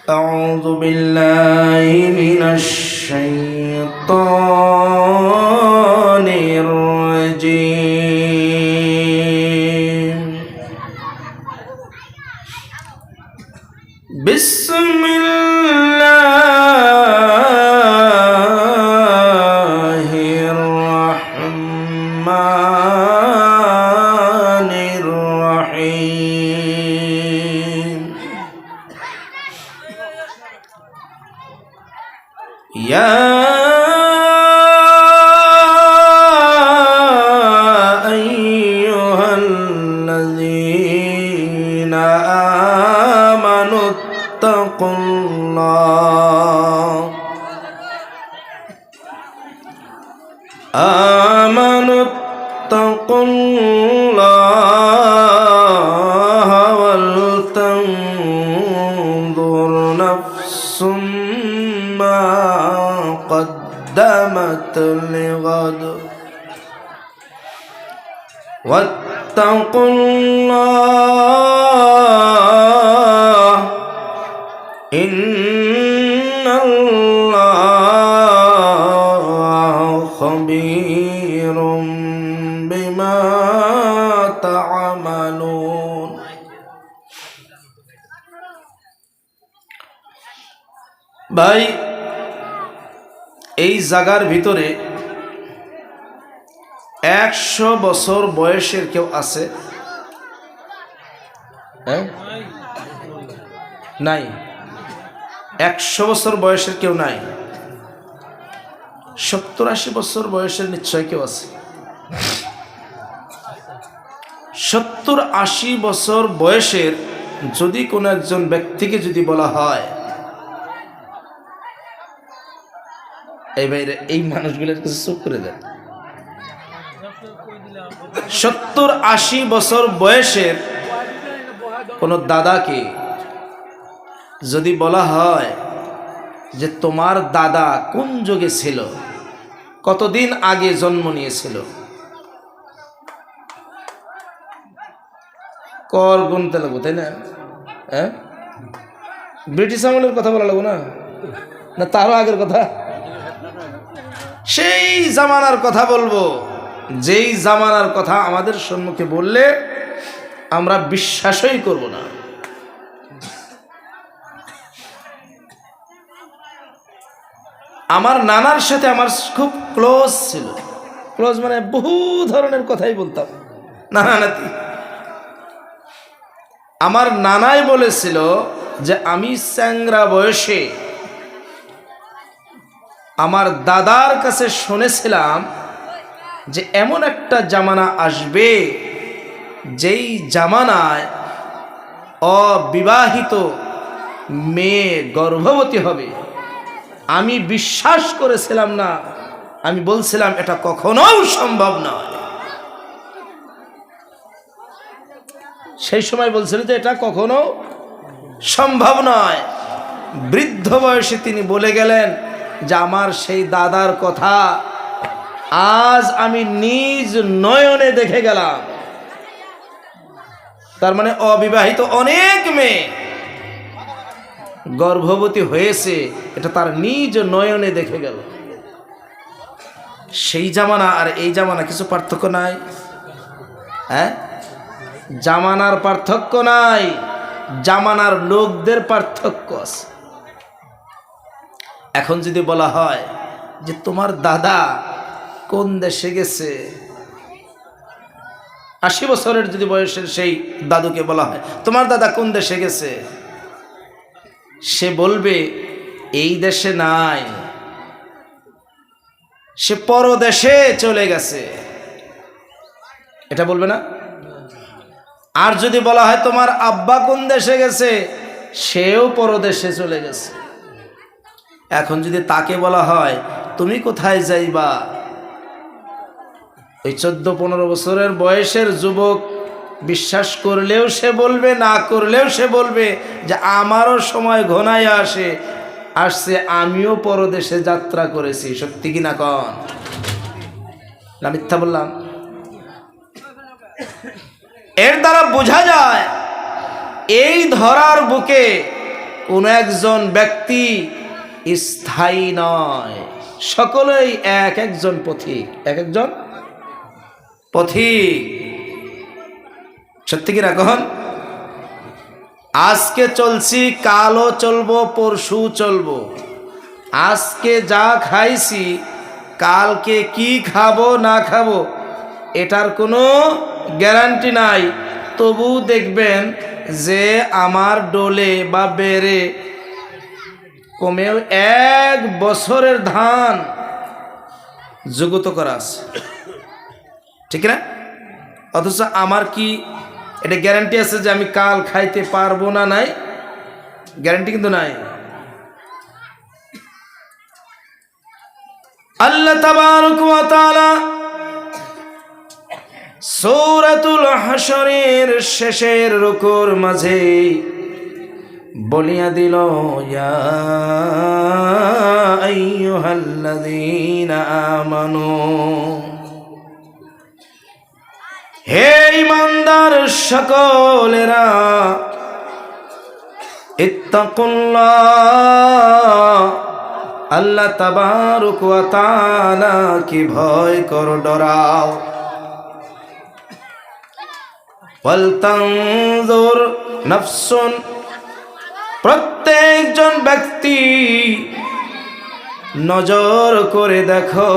أعوذ بالله من الشيطان الرجيم بسم الله الرحمن الرحيم يا أيها الذين آمنوا اتقوا الله ولتنظر نفس ما قدمت لغد واتقوا الله إن الله خبير بما تعملون ভাই এই জায়গার ভিতরে 100 বছর বয়সের কেউ আছে? নাই। 100 বছর বয়সের কেউ নাই। 70-80 বছর বয়সের নিশ্চয় কেউ আছে। 70-80 বছর বয়সের যদি কোনো একজন ব্যক্তিকে যদি বলা হয় এই বাইরে এই মানুষগুলোর কাছে চুপ করে দেন, 70-80 বছর বয়সের কোন দাদাকে যদি বলা হয় যে তোমার দাদা কোন যুগে ছিল, কতদিন আগে জন্ম নিয়েছিল, কর গুনতে লাগবো, তাই না? হ্যাঁ, ব্রিটিশ আমলের কথা বলা লাগবো না, না তারও আগের কথা? সেই জামানার কথা বলবো, যেই জামানার কথা আমাদের সম্মুখে বললে আমরা বিশ্বাসই করব না। আমার নানার সাথে আমার খুব ক্লোজ ছিল, ক্লোজ মানে বহু ধরনের কথাই বলতাম নানা নাতি। আমার নানাই বলেছিল যে আমি চ্যাংরা বয়সে আমার দাদার কাছে শুনেছিলাম যে এমন একটা জামানা আসবে যেই জামানায় অবিবাহিত মেয়ে গর্ভবতী হবে। আমি বিশ্বাস করেছিলাম না, আমি বলছিলাম এটা কখনোই সম্ভব নয়। সেই সময় বলছিল যে এটা কখনো সম্ভব নয়। বৃদ্ধ বয়সে তিনি বলে গেলেন যে আমার সেই দাদার কথা আজ আমি নিজ নয়নে দেখে গেলাম। তার মানে অবিবাহিত অনেক মেয়ে গর্ভবতী হয়েছে, এটা তার নিজ নয়নে দেখে গেল। সেই জামানা আর এই জামানা কিছু পার্থক্য নাই? হ্যাঁ, জামানার পার্থক্য নাই, জামানার লোকদের পার্থক্য আছে। এখন যদি বলা হয় যে তোমার দাদা কোন দেশে গেছে, 80 বছরের যদি বয়সের সেই দাদুকে বলা হয় তোমার দাদা কোন দেশে গেছে, সে বলবে এই দেশে নাই, সে পরদেশে চলে গেছে, এটা বলবে না? আর যদি বলা হয় তোমার আব্বা কোন দেশে গেছে, সেও পরদেশে চলে গেছে। এখন যদি তাকে বলা হয় তুমি কোথায় যাইবা, ওই 14-15 বছরের বয়সের যুবক বিশ্বাস করলেও সে বলবে, না করলেও সে বলবে যে আমারও সময় ঘনায় আসছে, আমিও পরদেশে যাত্রা করেছি। সত্যি কি না কন? না মিথ্যা বললাম? এর দ্বারা বোঝা যায় এই ধরার বুকে কোনো একজন ব্যক্তি স্থায়ী নয়, সকলেই এক একজন পথিক, এক একজন পথিক। সত্যি কি না কখন? আজকে চলছি, কালও চলবো, পরশু চলবো। আজকে যা খাইছি কালকে কি খাবো না খাবো এটার কোনো গ্যারান্টি নাই। তবু দেখবেন যে আমার ডোলে বা বেড়ে কমেও 1 বছরের ধান জুগুত করা আছে, ঠিক না? অথচ আমার কি এটা গ্যারান্টি আছে যে আমি কাল খাইতে পারবো না? নাই, গ্যারান্টি কিন্তু নাই। আল্লাহ তাবারক ওয়া তাআলা সূরাতুল হাশরের শেষের রুকুর মাঝে বলিয়া দিল, ইয়া আইয়ুহাল্লাযীনা আমানু, হে ঈমানদার সকলেরা, ইত্তাকুল্লাহ, আল্লাহ তাবারক ওয়া তাআলা কি ভয় কর, ডরাও। ওয়াল তানজুর নাফসুন, প্রত্যেকজন ব্যক্তি নজর করে দেখো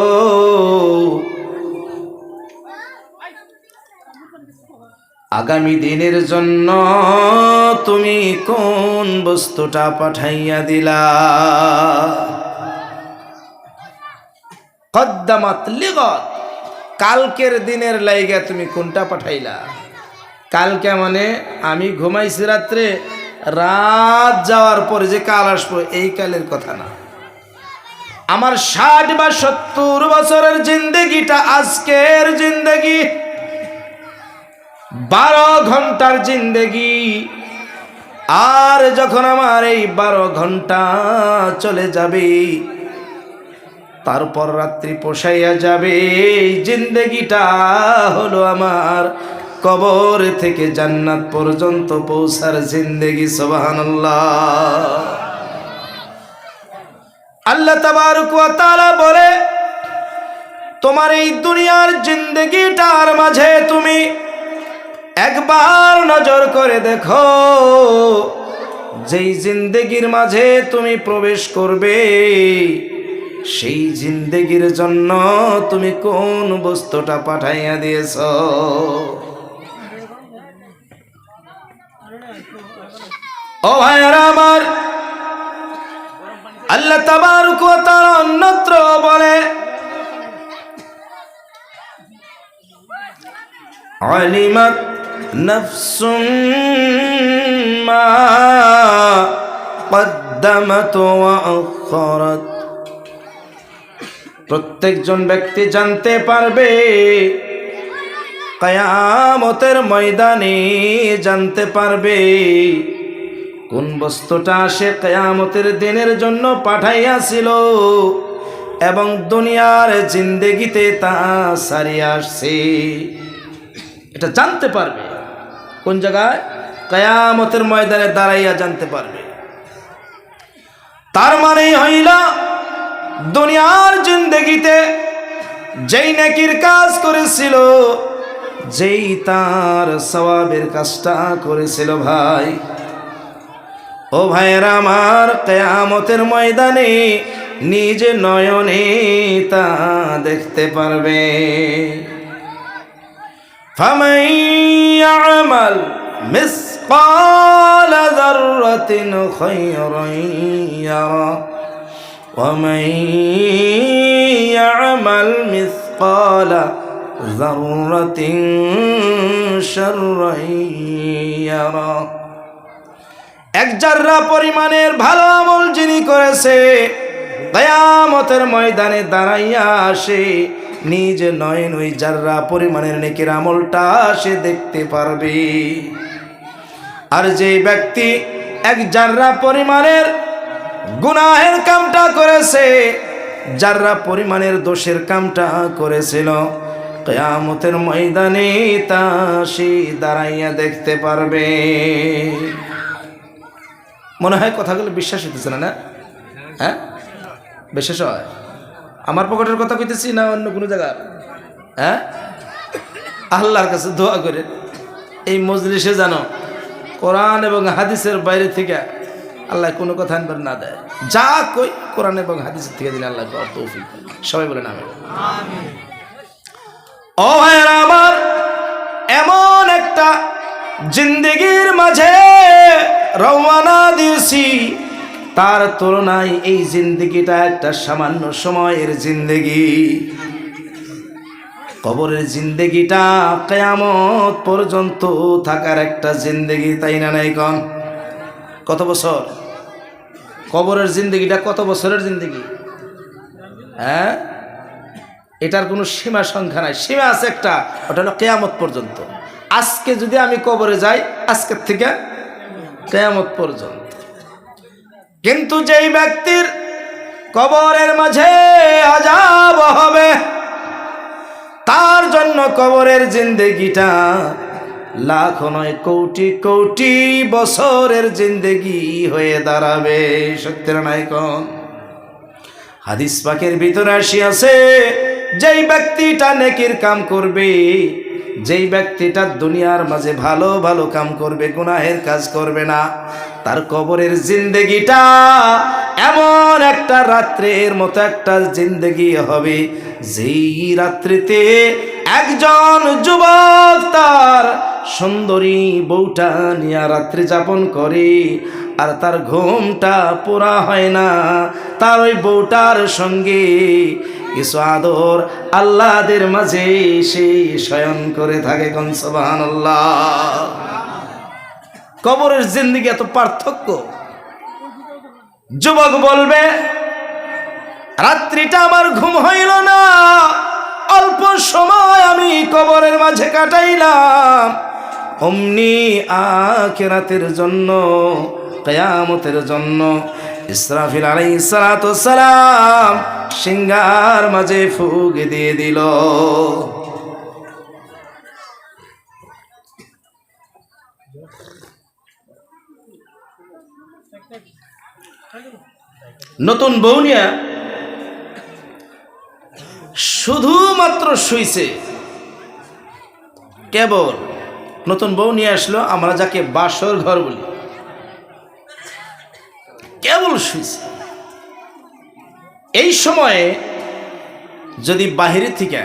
আগামী দিনের জন্য তুমি কোন বস্তুটা পাঠাইয়া দিলা। কদ্দামাত লিগত, কালকের দিনের লাইগা তুমি কোনটা পাঠাইলা। কালকে মানে আমি ঘুমাইছি রাত্রে, রাত যাওয়ার পরে যে কাল আসবো এই কালের কথা না। আমার 60 বা 70 বছরের জিন্দেগিটা আজকের জিন্দেগি, 12 ঘন্টার জিন্দেগি। আর যখন আমার এই 12 ঘন্টা চলে যাবে, তারপর রাত্রি পোষাইয়া যাবে, এই জিন্দেগিটা হলো আমার কবর থেকে জান্নাত পর্যন্ত পৌঁছার জিন্দেগি। সুবহানাল্লাহ। আল্লাহ তাবারক ওয়া তাআলা বলে, তোমার এই দুনিয়ার জিন্দেগিটার মাঝে তুমি একবার নজর করে দেখো, যেই জিন্দেগির মাঝে তুমি প্রবেশ করবে সেই জিন্দেগির জন্য তুমি কোন বস্তুটা পাঠাইয়া দিয়েছ। ও ভাইরা আমার, আল্লাহ তাবারক ওয়া তাআলা অন্যত্র বলে, আলিমাত নাফসুম মা কদ্দামাত ওয়া আখারাত, প্রত্যেকজন ব্যক্তি জানতে পারবে, কিয়ামতের ময়দানে জানতে পারবে কোন বস্তুটা সে কিয়ামতের দিনের জন্য পাঠাইয়াছিল এবং দুনিয়ার জিন্দেগিতে তা সারিয়ে আসছে। এটা জানতে পারবে কোন জায়গায়? কিয়ামতের ময়দানে দাঁড়াইয়া জানতে পারবে। তার মানে হইল দুনিয়ার জিন্দেগিতে যেই নেকির কাজ করেছিল, যেই তার সওয়াবের কাজটা করেছিল, ভাই ও ভাইরা আমার, কিয়ামতের ময়দানে নিজ নয়নে তা দেখতে পারবে। ফামান ইয়ামাল মিসকালা যাররাতিন খায়রান ইয়ারা ওয়া মান ইয়ামাল মিসকালা যাররাতিন শাররান ইয়ারা, এক জাররা পরিমাণের ভালো আমল যিনি করেছে, কিয়ামতের ময়দানে দাঁড়াইয়া সে নিজ নয়ন ওই জাররা পরিমাণের নেকির আমলটা সে দেখতে পারবে। আর যে ব্যক্তি এক জাররা পরিমাণের গুনাহের কামটা করেছে, জাররা পরিমাণের দোষের কামটা করেছিল, কিয়ামতের ময়দানে তা সে দাঁড়াইয়া দেখতে পারবে। মনে হয় কথাগুলো বিশ্বাস হইতেছে না, না? হ্যাঁ, বিশ্বাস হয়? আমার পকেটের কথা কইতেছি না অন্য কোনো জায়গার? হ্যাঁ, আল্লাহর কাছে দোয়া করে এই মজলিসে জানো কোরআন এবং হাদিসের বাইরে থেকে আল্লাহ কোনো কথা আনবার না দেয়। যা কই কোরআন এবং হাদিসের থেকে দিলে আল্লাহ তৌফিক। সবাই বলেন আমিন। ও ভাইরা আমার, এমন একটা জিন্দেগির মাঝে রওনা দিয়েছি, তার তুলনায় এই জিন্দেগিটা একটা সামান্য সময়ের জিন্দেগি। কবরের জিন্দেগিটা কিয়ামত পর্যন্ত থাকার একটা জিন্দেগি, তাই না? নাই কোন কত বছর? কবরের জিন্দেগিটা কত বছরের জিন্দেগি? হ্যাঁ, এটার কোনো সীমা সংখ্যা নাই, সীমা আছে একটা, ওটা হলো কিয়ামত পর্যন্ত। আজকে যদি আমি কবরে যাই, আজকের থেকে কিয়ামত পর্যন্ত। কিন্তু যেই ব্যক্তির কবরের মাঝে আযাব হবে, তার জন্য কবরের জিন্দেগিটা লাখ নয় কোটি কোটি বছরের জিন্দেগি হয়ে দাঁড়াবে। সত্যের নাই কোন? হাদিস পাকের ভিতরে আসিয়াছে, যেই ব্যক্তিটা নেকির কাম করবে, যেই ব্যক্তিটা দুনিয়ার মাঝে ভালো ভালো কাম করবে, গুনাহের কাজ করবে না, তার কবরের জিন্দেগিটা এমন একটা রাত্রের মতো একটা জিন্দেগি হবে, যেই রাত্রিতে একজন যুবক তার সুন্দরী বউটা নিয়ে রাত্রি যাপন করে, আর তার ঘুমটা পুরা হয় না, তার ওই বউটার সঙ্গে কিছু আদর আল্লাহদের মাঝে সে শয়ন করে থাকে। কোন সুবহানাল্লাহ। কবরের জিন্দেগি এত পার্থক্য। যুবক বলবে, রাত্রিটা আমার ঘুম হইল না, অল্প সময় আমি কবরের মাঝে কাটাইলাম, অমনি আখিরাতের জন্য, কিয়ামতের জন্য ইসরাফিল আলাইহিস সালাতু ওয়াস সালাম সিংহার মাঝে ফুঁক দিয়ে দিল। নতুন বউ নিয়া শুধুমাত্র শুইছে, কেবল নতুন বউ নিয়ে আসলো, আমরা যাকে বাসর ঘর বলি, কেবল শুইছে। এই সময়ে যদি বাহিরে থেকে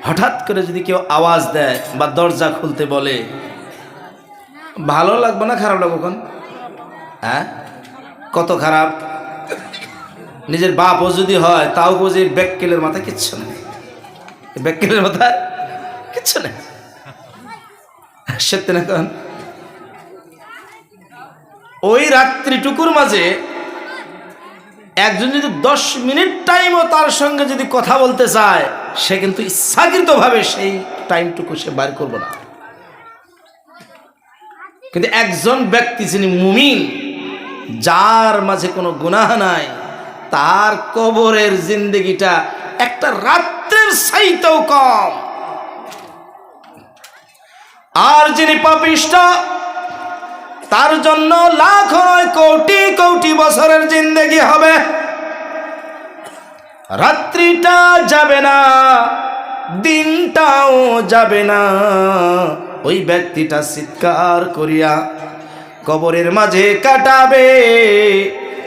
হঠাৎ করে যদি কেউ আওয়াজ দেয় বা দরজা খুলতে বলে, ভালো লাগবে না খারাপ লাগবে? কোন? হ্যাঁ, কত খারাপ। নিজের বাপও যদি হয়, তাও বুঝি ব্যাককেলের মাথায় কিচ্ছু নেই, ব্যাককেলের মাথায় কিচ্ছু নেই। সত্যি না? কোন ওই রাত্রিটুকুর মাঝে একজন যদি 10 মিনিট টাইমও তার সঙ্গে যদি কথা বলতে চায়, সে কিন্তু ইচ্ছাকৃতভাবে সেই টাইমটুকু সে বার করবে না। কিন্তু একজন ব্যক্তি যিনি মুমিন, যার মাঝে কোনো গুনাহ নাই, তার কবরের জিন্দেগিটা একটা রাত্রের চাইতেও কম। আর যিনি পাপিষ্ঠ, তার জন্য লাখ নয় কোটি কোটি বছরের জিন্দেগি হবে। রাত্রিটা যাবে না, দিনটাও যাবে না, ওই ব্যক্তিটা চিৎকার করিয়া কবরের মাঝে কাটাবে,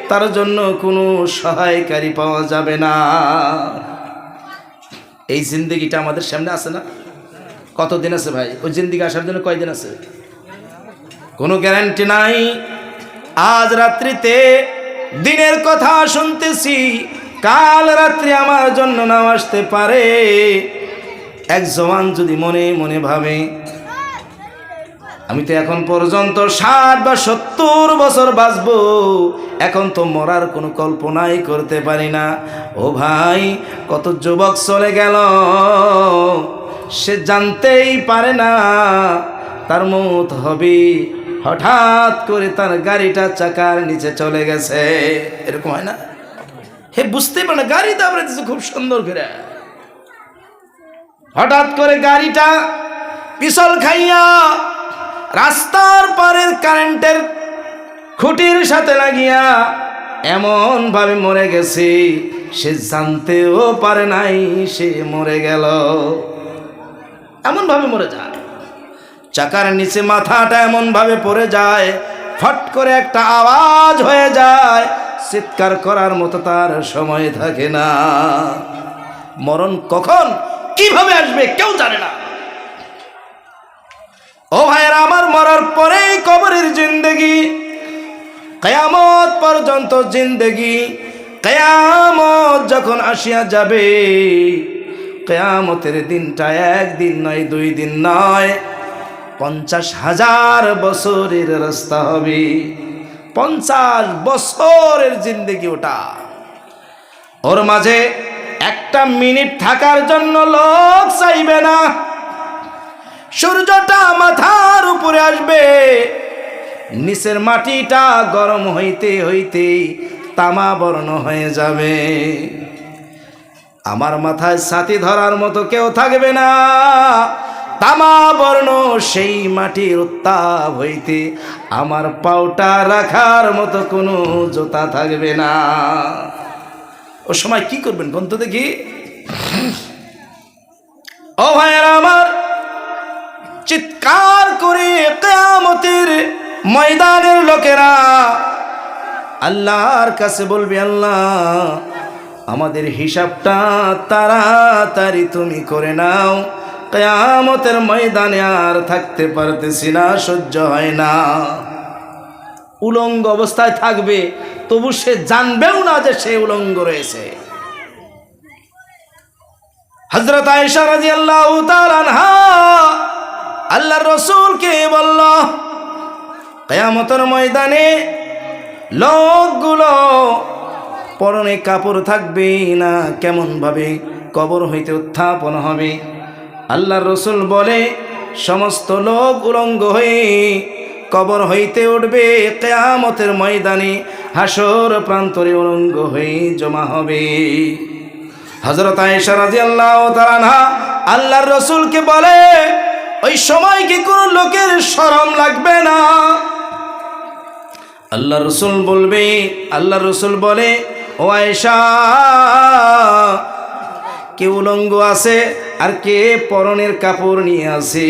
তার জন্য কোনো সহায়কারী পাওয়া যাবে না। এই জিন্দেগিটা আমাদের সামনে আছে না? কতদিন আছে ভাই? ওই জিন্দেগি আসার জন্য কয়দিন আছে? কোনো গ্যারান্টি নাই। আজ রাত্রিতে দিনের কথা শুনতেছি, কাল রাত্রি আমার জন্য নাও আসতে পারে। এক জওয়ান যদি মনে মনে ভাবে, আমি তো এখন পর্যন্ত 60 বা 70 বছর বাঁচবো, এখন তো মরার কোনো কল্পনাই করতে পারি না। ও ভাই, কত যুবক চলে গেল, সে জানতেই পারে না তার মৌত হবে। হঠাৎ করে তার গাড়িটা চাকার নিচে চলে গেছে, এরকম হয় না? হে, বুঝতেই পারে না, গাড়ি দাবড়াইতেছে খুব সুন্দর করে, হঠাৎ করে গাড়িটা পিছল খাইয়া রাস্তার পারের কারেন্টের খুঁটির সাথে লাগিয়া এমন ভাবে মরে গেছে সে জানতেও পারে নাই সে মরে গেল। এমন ভাবে মরে যায়, চাকার নিচে মাথাটা এমন ভাবে পড়ে যায়, ফট করে একটা আওয়াজ হয়ে যায়, চিৎকার করার মতো তার সময় থাকে না। মরণ কখন কিভাবে আসবে কেউ জানে না। ও ভাইয়েরা আমার, মরার পরেই কবরের জিন্দেগি, কিয়ামত পর্যন্ত জিন্দেগি। কিয়ামত যখন আসিয়া যাবে, কিয়ামতের দিনটা একদিন নয়, 2 দিন নয়, 50,000 বছরের রাস্তা হবে। 50 বছরের জিন্দেগি ওটা। ওর মাঝে একটা মিনিট থাকার জন্য লোক চাইবে না। সূর্যটা মাথার উপরে আসবে, নিচের মাটিটা গরম হইতে হইতে তামা বর্ণ হয়ে যাবে। আমার মাথায় ছাতি ধরার মতো কেউ থাকবে না। তামা বর্ণ সেই মাটির উত্তাপ হইতে আমার পাউটা রাখার মতো কোনো জোতা থাকবে না। ও সময় কি করবেন কোন তো দেখি? ও ভাইয়েরা আমার, চিৎকার করে কিয়ামতের ময়দানের লোকেরা আল্লাহর কাছে বলবে, আল্লাহ আমাদের হিসাবটা তাড়াতাড়ি তুমি করে নাও, কিয়ামতের ময়দানে আর থাকতে পারতেছি না, সহ্য হয় না। উলঙ্গ অবস্থায় থাকবে, তবু সে জানবেও না যে সে উলঙ্গ রয়েছে। হযরত আয়েশা রাদিয়াল্লাহু তাআলা আনহা আল্লাহর রাসূলকে বলল, কিয়ামতের ময়দানে লোকগুলো পরনে কাপড় থাকবে না, কেমন ভাবে কবর হইতে উত্থাপন হবে? আল্লাহর রাসূল বলে, সমস্ত লোক উলঙ্গ হয়ে কবর হইতে উঠবে, কিয়ামতের ময়দানে হাসর প্রান্তরে উলঙ্গ হয়ে জমা হবে। হযরত আয়েশা রাদিয়াল্লাহু তাআলা আনহা আল্লাহর রাসূলকে বলে, ওই সময় কি কোনো লোকের শরম লাগবে না? আল্লাহর রাসূল বলে, ও আয়েশা, কে উলঙ্গ আছে আর কে পরনের কাপড় নিয়ে আছে,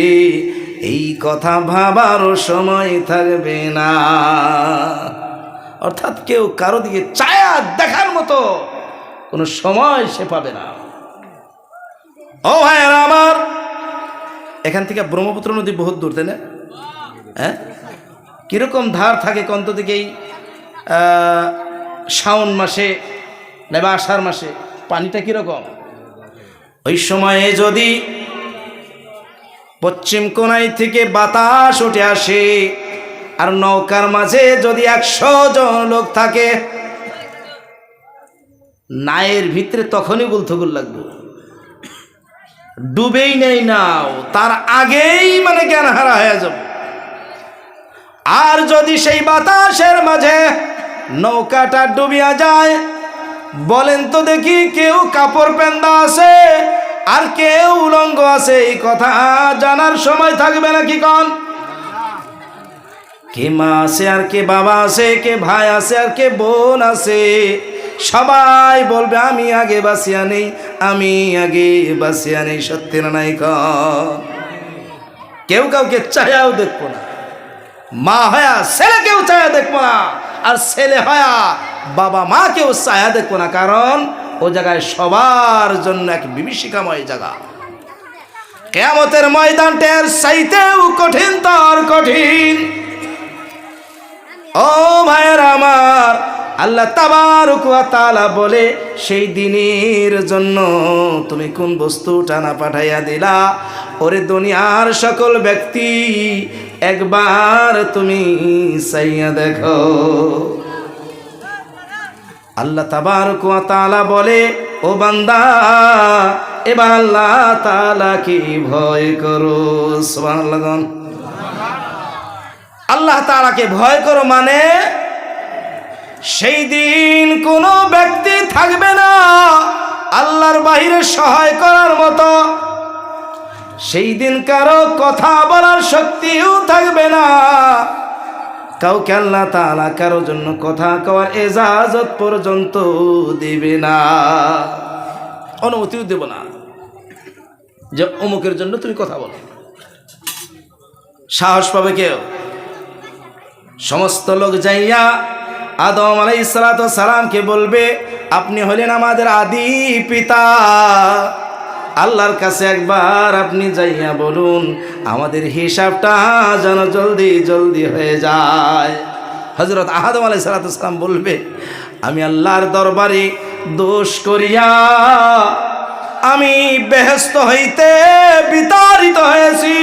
এই কথা ভাবারও সময় থাকবে না। অর্থাৎ কেউ কারো দিকে চায়া দেখার মতো কোনো সময় সে পাবে না। ও ভাইয়েরা আমার, এখান থেকে ব্রহ্মপুত্র নদী বহুত দূর, তাই না? হ্যাঁ, কিরকম ধার থাকে কন্ত দিকেই শাওন মাসে বা আষাঢ় মাসে পানিটা কিরকম? ওই সময়ে যদি পশ্চিম কোণায় থেকে বাতাস উঠে আসে আর নৌকার মাঝে যদি 100 জন লোক থাকে, নায়ের ভিতরে তখনই গুলথগুল লাগবে, ডুবেই নেই নাও, তার আগেই মানে জ্ঞান হারা হয়ে যাবে। আর যদি সেই বাতাসের মাঝে নৌকাটা ডুবিয়া যায়, বলেন তো দেখি, কেউ কাপড় পেন্দা আছে আর কেউ উলঙ্গ আছে, এই কথা জানার সময় থাকবে নাকি? কোন কে মা আছে আর কে বাবা আছে, কে ভাই আছে আর কে বোন আছে, সবাই বলবে আমি আগে বাঁচিয়া নেই, আমি আগে বাঁচিয়া নেই। সত্যি না নাই? কেউ কাউকে চায়াও দেখবো না। মা হয়া ছেলে কেউ চায়া দেখবো না, আর ছেলে হয়া বাবা মা কেউ চায়া দেখবো না, কারণ ও জায়গায় সবার জন্য এক বিভীষিকাময় জায়গা। কিয়ামতের ময়দানটার চাইতেও কঠিন, তার কঠিন। ও ভাইয়ের আমার, আল্লাহ তাবারক ওয়া তাআলা বলে, সেই দিনের জন্য তুমি কোন বস্তু টানা পাঠাইয়া দিলা? ওরে দুনিয়ার সকল ব্যক্তি, একবার তুমি চাইয়া দেখো। আল্লাহ তাবারক ওয়া তাআলা বলে, ও বান্দা, এবার আল্লাহ তাআলাকে ভয় করো। সুবহানাল্লাহ। আল্লাহ তাআলাকে ভয় করো মানে সেই দিন কোনো ব্যক্তি থাকবে না আল্লাহর বাহিরে সহায় করার মতো। সেই দিন কারো কথা বলার শক্তিও থাকবে না। কাউকে আল্লাহ তাআলা কারোর জন্য কথা কওয়ার ইজাজত পর্যন্ত দিবে না, অনুমতিও দেব না যে অমুকের জন্য তুমি কথা বলো। সাহস পাবে কেউ? সমস্ত লোক যাইয়া আদম আলাইহিস সালাতু ওয়াস সালামকে বলবে, আপনি হলেন আমাদের আদি পিতা, আল্লাহর কাছে একবার আপনি যাইয়া বলুন আমাদের হিসাবটা যেন জলদি জলদি হয়ে যায়। হযরত আদম আলাইহিস সালাতু ওয়াস সালাম বলবে, আমি আল্লাহর দরবারে দোষ করিয়া আমি বেহেশত হইতে বিতাড়িত হয়েছি,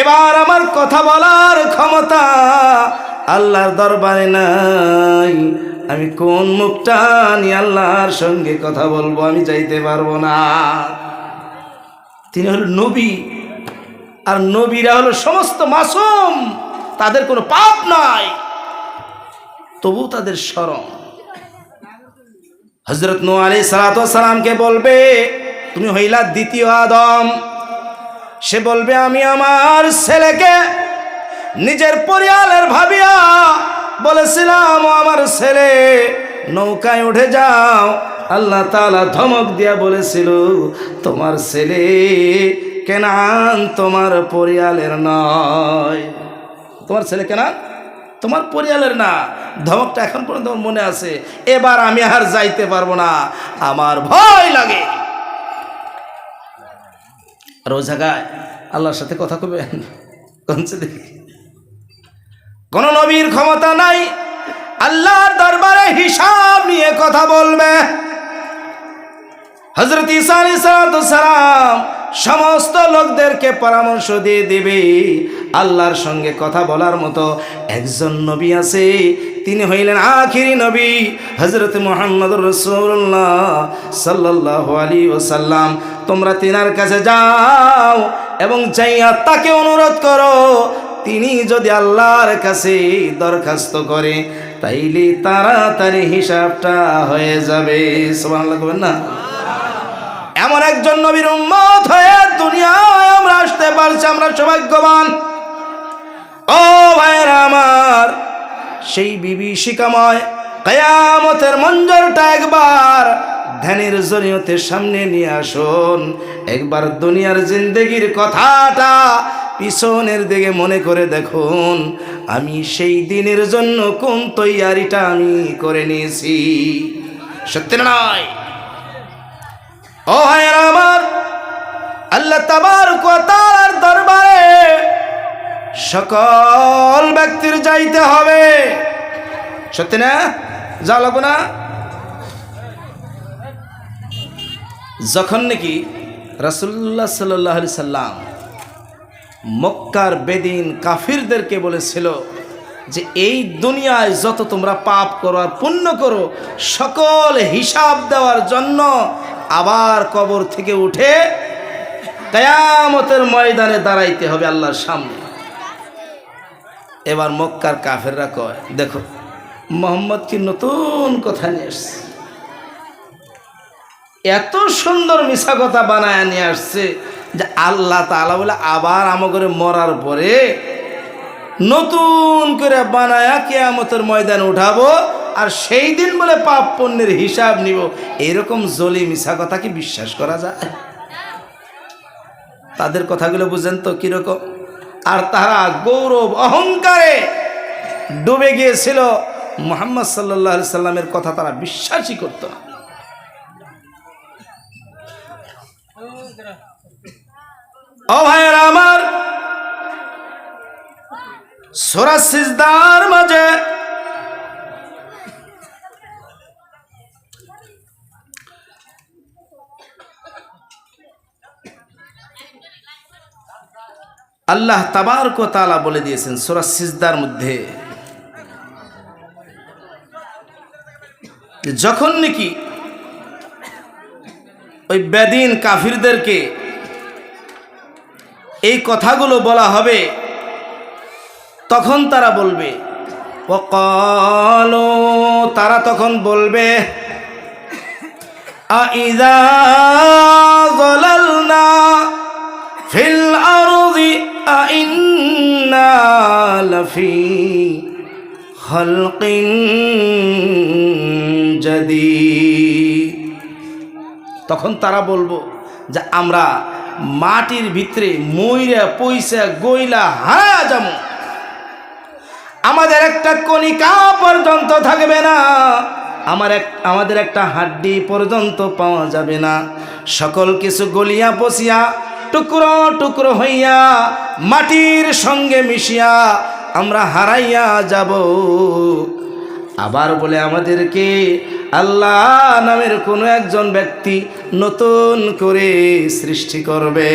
এবার আমার কথা বলার ক্ষমতা আল্লাহর দরবারে নাই, আমি কোন মুখটা নিয়ে আল্লাহর সঙ্গে কথা বলবো, আমি যাইতে পারবো না। তিনি হল নবী, আর নবীরা হলো সমস্ত মাসুম, তাদের কোনো পাপ নাই, তবু তাদের শরম। হযরত নূহ আলাইহিস সালাতু ওয়াস সালামকে বলবে, তুমি হইলা দ্বিতীয় আদম। সে বলবে, আমি আমার ছেলেকে নিজের পরিয়ালের ভাবিয়া বলেছিলাম, আমার ছেলে নৌকায় উঠে যাও, আল্লাহ তাআলা ধমক দিয়া বলেছিল তোমার ছেলে কেনান তোমার পরিয়ালের নয়, তোমার ছেলে কেনান তোমার পরিয়ালের না। ধমকটা এখন পর্যন্ত মনে আছে। এবার আমি আর যাইতে পারবো না, আমার ভয় লাগে। আর ওই জায়গায় আল্লাহর সাথে কথা কবেন কোনছে দেখি? কোন নবীর ক্ষমতা নাই আল্লাহর দরবারে হিসাব নিয়ে কথা বলবে। হযরত ঈসা আলাইহিস সালাম সমস্ত লোকদেরকে পরামর্শ দিয়ে দিবে, আল্লাহর সঙ্গে কথা বলার মতো একজন নবী আছে, তিনি হইলেন আখিরি নবী হযরত মুহাম্মদুর রাসূলুল্লাহ সাল্লাল্লাহু আলাইহি ওয়াসাল্লাম। তোমরা তিনার কাছে যাও এবং যাইয়া তাকে অনুরোধ করো, তিনি যদি আল্লাহর কাছে দরখাস্ত করে তাইলে তাড়াতাড়ি হিসাবটা হয়ে যাবে। সুবহানাল্লাহ বলেন না? এমন একজন নবীর উম্মত হয়ে দুনিয়ায় আমরা আসতে পারছি, আমরা সৌভাগ্যবান। ও ভাইরা আমার, সেই বিভীষিকাময় কিয়ামতের মঞ্জরটা একবার ধ্যানের জরিয়তে সামনে নিয়ে আসুন। একবার দুনিয়ার জিন্দেগির কথাটা পিছনের দিকে মনে করে দেখুন, আমি সেই দিনের জন্য কোন তৈয়ারিটা আমি করে নিয়েছি। সত্যি না নয়? ও ভাইরা আমার, আল্লাহ তাবারক ওয়া তাআলার দরবারে সকল ব্যক্তির যাইতে হবে, সত্যি না? যা লাগবে না? যখন নাকি রাসূলুল্লাহ সাল্লাল্লাহু আলাইহি সাল্লাম মক্কার বেদিন কাফিরদেরকে বলেছিল যে এই দুনিয়ায় যত তোমরা পাপ করো আর পুণ্য করো, সকল হিসাব দেওয়ার জন্য আবার কবর থেকে উঠে কিয়ামতের ময়দানে দাঁড়াইতে হবে আল্লাহর সামনে। এবার মক্কার কাফেররা কয়, দেখো মুহাম্মদ কি নতুন কথা নিয়ে আসছে, এত সুন্দর মিছা কথা বানায় নিয়ে আসছে যে আল্লাহ তাআলা বলে আবার আমাদের মরার পরে নতুন করে বানায়া কিয়ামতের ময়দানে উঠাবো, আর সেই দিন বলে পাপ পুণ্যের হিসাব নিব। এরকম জলি মিছা কথা কি বিশ্বাস করা যায়? তাদের কথাগুলো বুঝেন তো কিরকম? আর তারা গৌরব অহংকারে ডুবে গিয়েছিল, মুহাম্মদ সাল্লাল্লাহু আলাইহি সাল্লামের কথা তারা বিশ্বাসই করত না। ও ভাইরা আমার, সূরা সিজদার মাঝে আল্লাহ তাবারক ওয়া তাআলা বলে দিয়েছেন সূরা সিজদার মধ্যে, যখন নাকি ওই বেদিন কাফিরদেরকে এই কথাগুলো বলা হবে, তখন তারা বলবে, ওয়াকালু, তারা তখন বলবে, আইযা যালালনা ফিল আরদি আইন্না ইন্না লাফি খালকিন জাদীদ। তখন তারা বলবো যে আমরা মাটির ভিতরে মইরা পয়সা গইলা হারা যাবো, আমাদের একটা কণিকা পর্যন্ত থাকবে না, আমাদের একটা হাড্ডি পর্যন্ত পাওয়া যাবে না। সকল কিছু গলিয়া পচিয়া টুকরো টুকরো হইয়া মাটির সঙ্গে মিশিয়া আমরা হারাইয়া যাব। আবার বলে আমাদেরকে আল্লাহ নামের কোনো একজন ব্যক্তি নতুন করে সৃষ্টি করবে।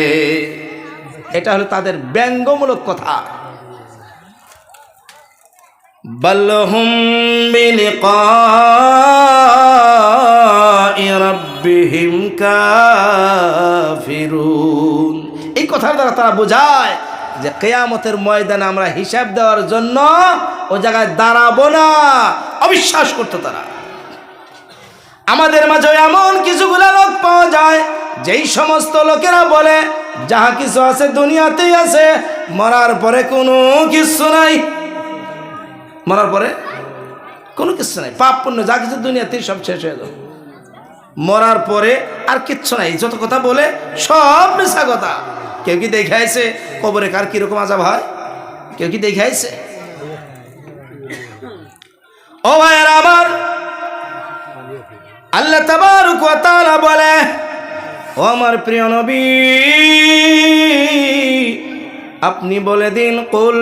এটা হলো তাদের ব্যঙ্গমূলক কথা। বালহুম বিলিকাই রাব্বিহিম কাফিরুন। এই কথার দ্বারা তারা বোঝায় যে কিয়ামতের ময়দানে আমরা হিসাব দেওয়ার জন্য ও জায়গায় দাঁড়াবো না। অবিশ্বাস করতো তারা। আমাদের মাঝে এমন কিছুগুলা লোক পাওয়া যায় যেই সমস্ত লোকেরা বলে যাহা কিছু আছে দুনিয়াতেই আছে, মরার পরে কোনো কিছু নাই। মরার পরে কোনো কিছু নাই, পাপ পুণ্য যা কিছু দুনিয়াতেই সব শেষ হয়ে যাবে, মরার পরে আর কিচ্ছু নাই। যত কথা বলে সব মিশা কথা। কেউ কি দেখাইছে কবরে কার কিরকম আযাব হয়? কেউ কি দেখাইছে? ও ভাইয়েরা আমার, আল্লাহ তাবারক ওয়া তাআলা বলে, ও আমার প্রিয় নবী আপনি বলে দিন, কুল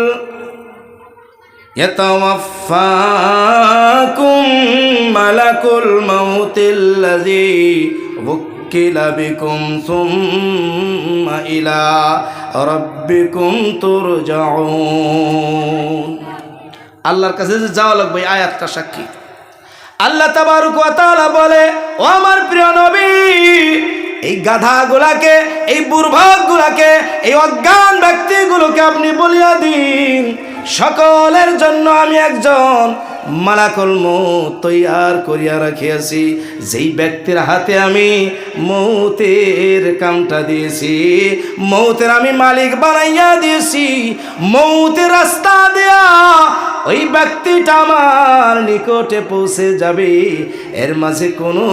ইয়াতাওয়াফাকুম মালাকুল মাউতিল্লাযী ওয়াক্কিলা বিকুম সুম্মা ইলা রাব্বিকুম তুরজাউন। আল্লাহর কাছে যে যাওয়া লাগবে, আয়াতটা সাক্ষী। আল্লাহ তাবারক ওয়া তাআলা বলে, ও আমার প্রিয় নবী এই গাধাগুলাকে, এই বুর্বকগুলাকে, এই অজ্ঞান ব্যক্তিগুলোকে আপনি বলিয়া দিন সকলের জন্য আমি একজন মালাকুল মউত তৈয়ার করিয়া রাখিয়াছি, যেই ব্যক্তির হাতে আমি মৌতের কামটা দিয়েছি, মৌতের আমি মালিক বানাইয়া দিয়েছি। মৌতের রাস্তা দেয়া ওই ব্যক্তিটা আমার নিকটে পৌঁছে যাবে, এর মাঝে কোনো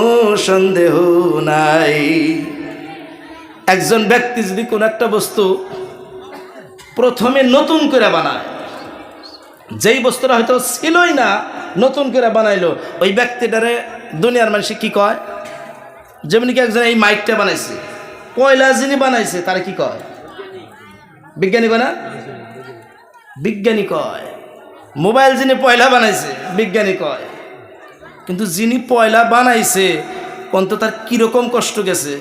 সন্দেহ নাই। একজন ব্যক্তি যদি কোনো একটা বস্তু প্রথমে নতুন করে বানায়, যেই বস্তুটা হয়তো ছিলই না নতুন করে বানাইলো, ওই ব্যক্তিটারে দুনিয়ার মানুষে কি কয়? যেমনি কি একজন এই মাইকটা বানাইছে, পয়লা যিনি বানাইছে তারা কি কয়? বিজ্ঞানী কয় না? বিজ্ঞানী কয়। মোবাইল যিনি পয়লা বানাইছে বিজ্ঞানী কয়। কিন্তু যিনি পয়লা বানাইছে অন্তত তার কিরকম কষ্ট গেছে,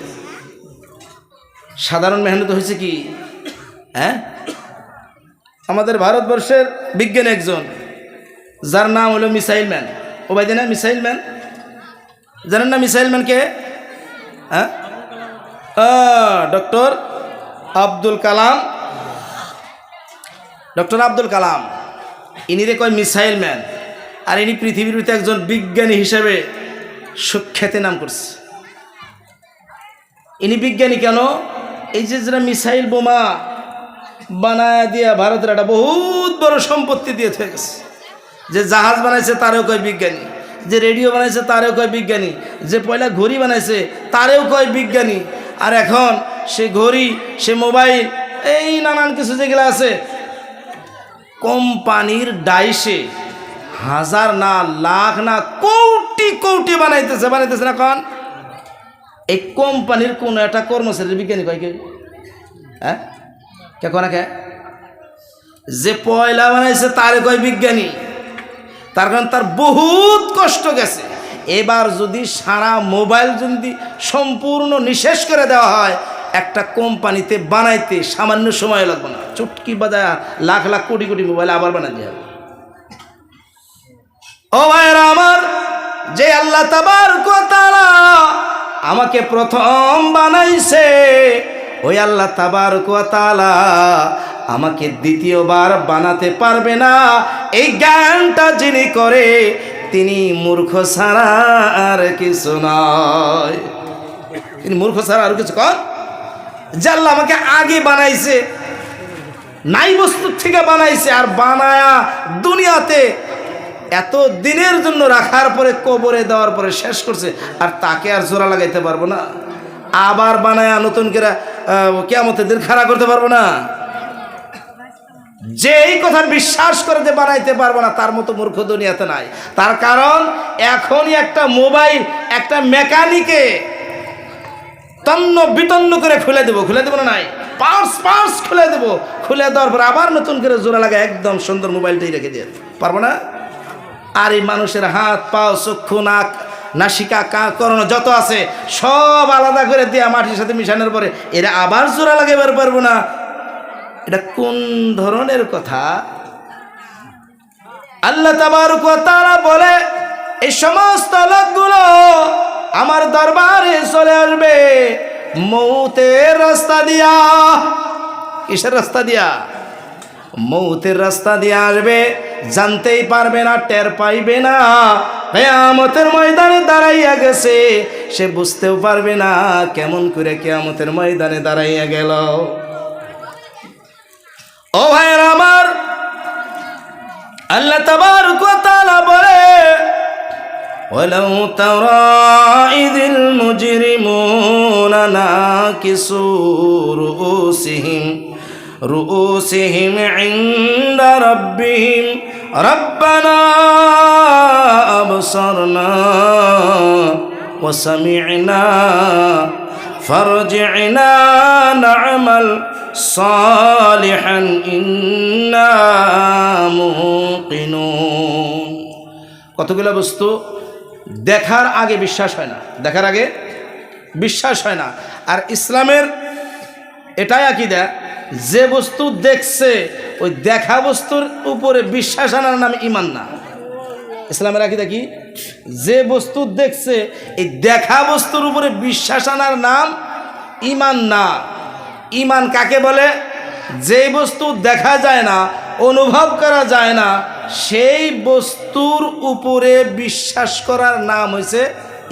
সাধারণ মেহনত হয়েছে কি? হ্যাঁ, আমাদের ভারতবর্ষের বিজ্ঞানী একজন, যার নাম হলো মিসাইল ম্যান। ও ভাই না, মিসাইল ম্যান জানেন না? মিসাইল ম্যান কে? হ্যাঁ, ডক্টর আব্দুল কালাম। ডক্টর আব্দুল কালাম ইনিরে কয় মিসাইল ম্যান। আর ইনি পৃথিবীর ভিতরে একজন বিজ্ঞানী হিসেবে সুখ্যাতি নাম করছে। ইনি বিজ্ঞানী কেন? এই যে যারা মিসাইল বোমা বানায় দিয়া ভারতের একটা বহুত বড় সম্পত্তি দিয়ে হয়ে গেছে। যে জাহাজ বানাইছে তারেও কয় বিজ্ঞানী, যে রেডিও বানাইছে তারেও কয় বিজ্ঞানী, যে পয়লা ঘড়ি বানাইছে তারেও কয় বিজ্ঞানী। আর এখন সে ঘড়ি, সে মোবাইল, এই নানান কিছু যেগুলো আছে, কোম্পানির ডাইসে হাজার না লাখ না কোটি কোটি বানাইতেছে না। এখন এই কোম্পানির কোন একটা কর্মচারী বিজ্ঞানী কয় কে? হ্যাঁ, কে কোনা কে? যে পয়লা বানাইছে তারে কয় বিজ্ঞানী। তার কারণ তার বহুত কষ্ট গেছে। এবার যদি সারা মোবাইল যদি সম্পূর্ণ নিঃশেষ করে দেওয়া হয়, একটা কোম্পানিতে বানাইতে সামান্য সময় লাগবে না, চুটকি বাজায় লাখ লাখ কোটি কোটি মোবাইল আবার বানাই দেওয়া হবে। ও ভাইরা আমার, যে আল্লাহ তাবারক ওয়া তাআলা আমাকে প্রথম বানাইছে, ওই আল্লাহ তাবারক ওয়া তাআলা আমাকে দ্বিতীয়বার বানাতে পারবে না। এই জ্ঞানটা যিনি করে তিনি মূর্খ ছাড়া আর কিছু নয়। তিনি মূর্খ ছাড়া আর কিছু কর। যে আল্লাহ আমাকে আগে বানাইছে, নাই বস্তুর থেকে বানাইছে, আর বানায়া দুনিয়াতে এত দিনের জন্য রাখার পরে কবরে দেওয়ার পরে শেষ করছে, আর তাকে আর জোড়া লাগাইতে পারবো না? আবার বানায়া নতুন করে কিয়ামতের দিন খাড়া করতে পারবো না? যে এই কথা বিশ্বাস করে যে বানাইতে পারবো না, তার মতো মূর্খ দুনিয়াতে নাই। তার কারণ এখনই একটা মোবাইল একটা মেকানিকে তন্ন বিতন্ন করে খুলে দেবো না? নাই, পার্স খুলে দেবো, খুলে দেওয়ার পর আবার নতুন করে জোড়া লাগা একদম সুন্দর মোবাইলটাই রেখে দিয়ে পারবো না? আর এই মানুষের হাত পাও চক্ষু নাক নাসিকা করোনা যত আছে সব আলাদা করে দিয়ে মাটির সাথে মিশানোর পরে এরা আবার জোড়া লাগাবার পারবো না? এটা কোন ধরনের কথা? আল্লাহ তাবারক ওয়া তাআলা বলে এই সমস্ত লোকগুলো আমার দরবারে চলে আসবে মৌতের রাস্তা দিয়া। কিসের রাস্তা দিয়া? মৌতের রাস্তা দিয়ে আসবে, জানতেই পারবে না, টের পাইবে না। কিয়ামতের ময়দানে দাঁড়াইয়া গেছে, সে বুঝতেও পারবে না কেমন করে কিয়ামতের ময়দানে দাঁড়াইয়া গেল। ও ভাইয়ের আমার, আল্লাহ তাবারক ওয়া তাআলা বলে ওয়ালাউ তারা ইযিল মুজরিমুনা নাকিসু রুউসিহিম ইনদা রাব্বিহিম রাব্বানা আবসারনা ওয়া সামি'না ফারজি'না না'মাল সালিহান ইন্না মুকিনুন। কতগুলো বস্তু দেখার আগে বিশ্বাস হয় না, দেখার আগে বিশ্বাস হয় না। আর ইসলামের এটাই আকীদা, যে বস্তু দেখছে ওই দেখা বস্তুর উপরে বিশ্বাস আনার নাম ঈমান না। ইসলামের আকীদা কি? যে বস্তু দেখছে এই দেখা বস্তুর উপরে বিশ্বাস আনার নাম ঈমান না। ঈমান কাকে বলে? যে বস্তু দেখা যায় না, অনুভব করা যায় না, সেই বস্তুর উপরে বিশ্বাস করার নাম হয়েছে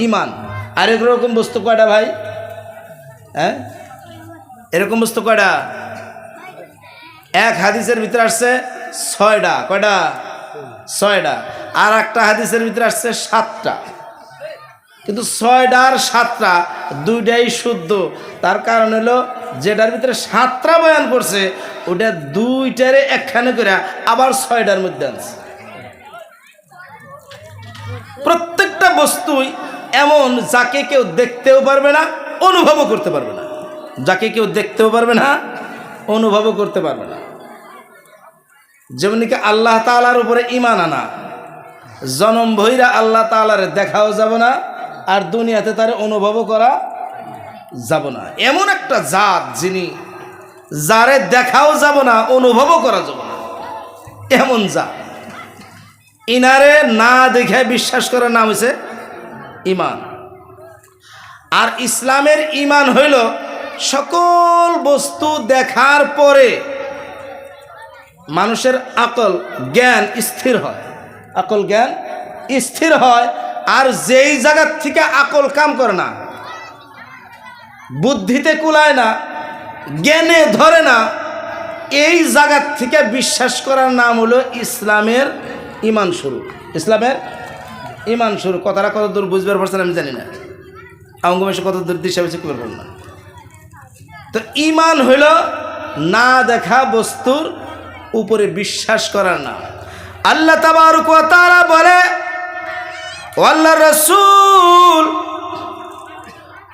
ঈমান। আর এরকম বস্তু কয়টা ভাই? হ্যাঁ, এরকম বস্তু কয়টা? এক হাদিসের ভিতরে আসছে 6টা। কয়টা? 6টা। আর একটা হাদিসের ভিতরে আসছে 7টা। কিন্তু 6টা আর 7টা দুইটাই শুদ্ধ। তার কারণ হলো যেটার ভিতরে 7টা বয়ান করছে ওটা দুইটারে একখানে করে আবার 6টার মধ্যে আনছে। প্রত্যেকটা বস্তুই এমন যাকে কেউ দেখতেও পারবে না, অনুভবও করতে পারবে না। যাকে কেউ দেখতেও পারবে না, অনুভবও করতে পারবে না। যেমন কি আল্লাহ তাআলার উপরে ঈমান আনা, জনম ভৈরা আল্লাহ তাআলার দেখাও যাব না, আর দুনিয়াতে তার অনুভবও করা যাব না। এমন একটা জাত যিনি যারে দেখাও যাব না, অনুভবও করা যাব না, এমন জাত। ইনারে না দেখে বিশ্বাস করার নাম হয়েছে ঈমান। আর ইসলামের ঈমান হইল সকল বস্তু দেখার পরে মানুষের আকল জ্ঞান স্থির হয়, আকল জ্ঞান স্থির হয়। আর যেই জায়গার থেকে আকল কাম করে না, বুদ্ধিতে কুলায় না, জ্ঞানে ধরে না, এই জায়গার থেকে বিশ্বাস করার নাম হলো ইসলামের ঈমান শুরু। ইসলামের ঈমান শুরু। কথাটা কত দূর বুঝবার পারছেন আমি জানি না, অঙ্গমেশে কত দূর দিশা হয়েছে কি না। তো ঈমান হইল না দেখা বস্তুর উপরে বিশ্বাস করার নাম। আল্লাহ তাবারক ওয়া তাআলা বলে ও আল্লাহর রাসূল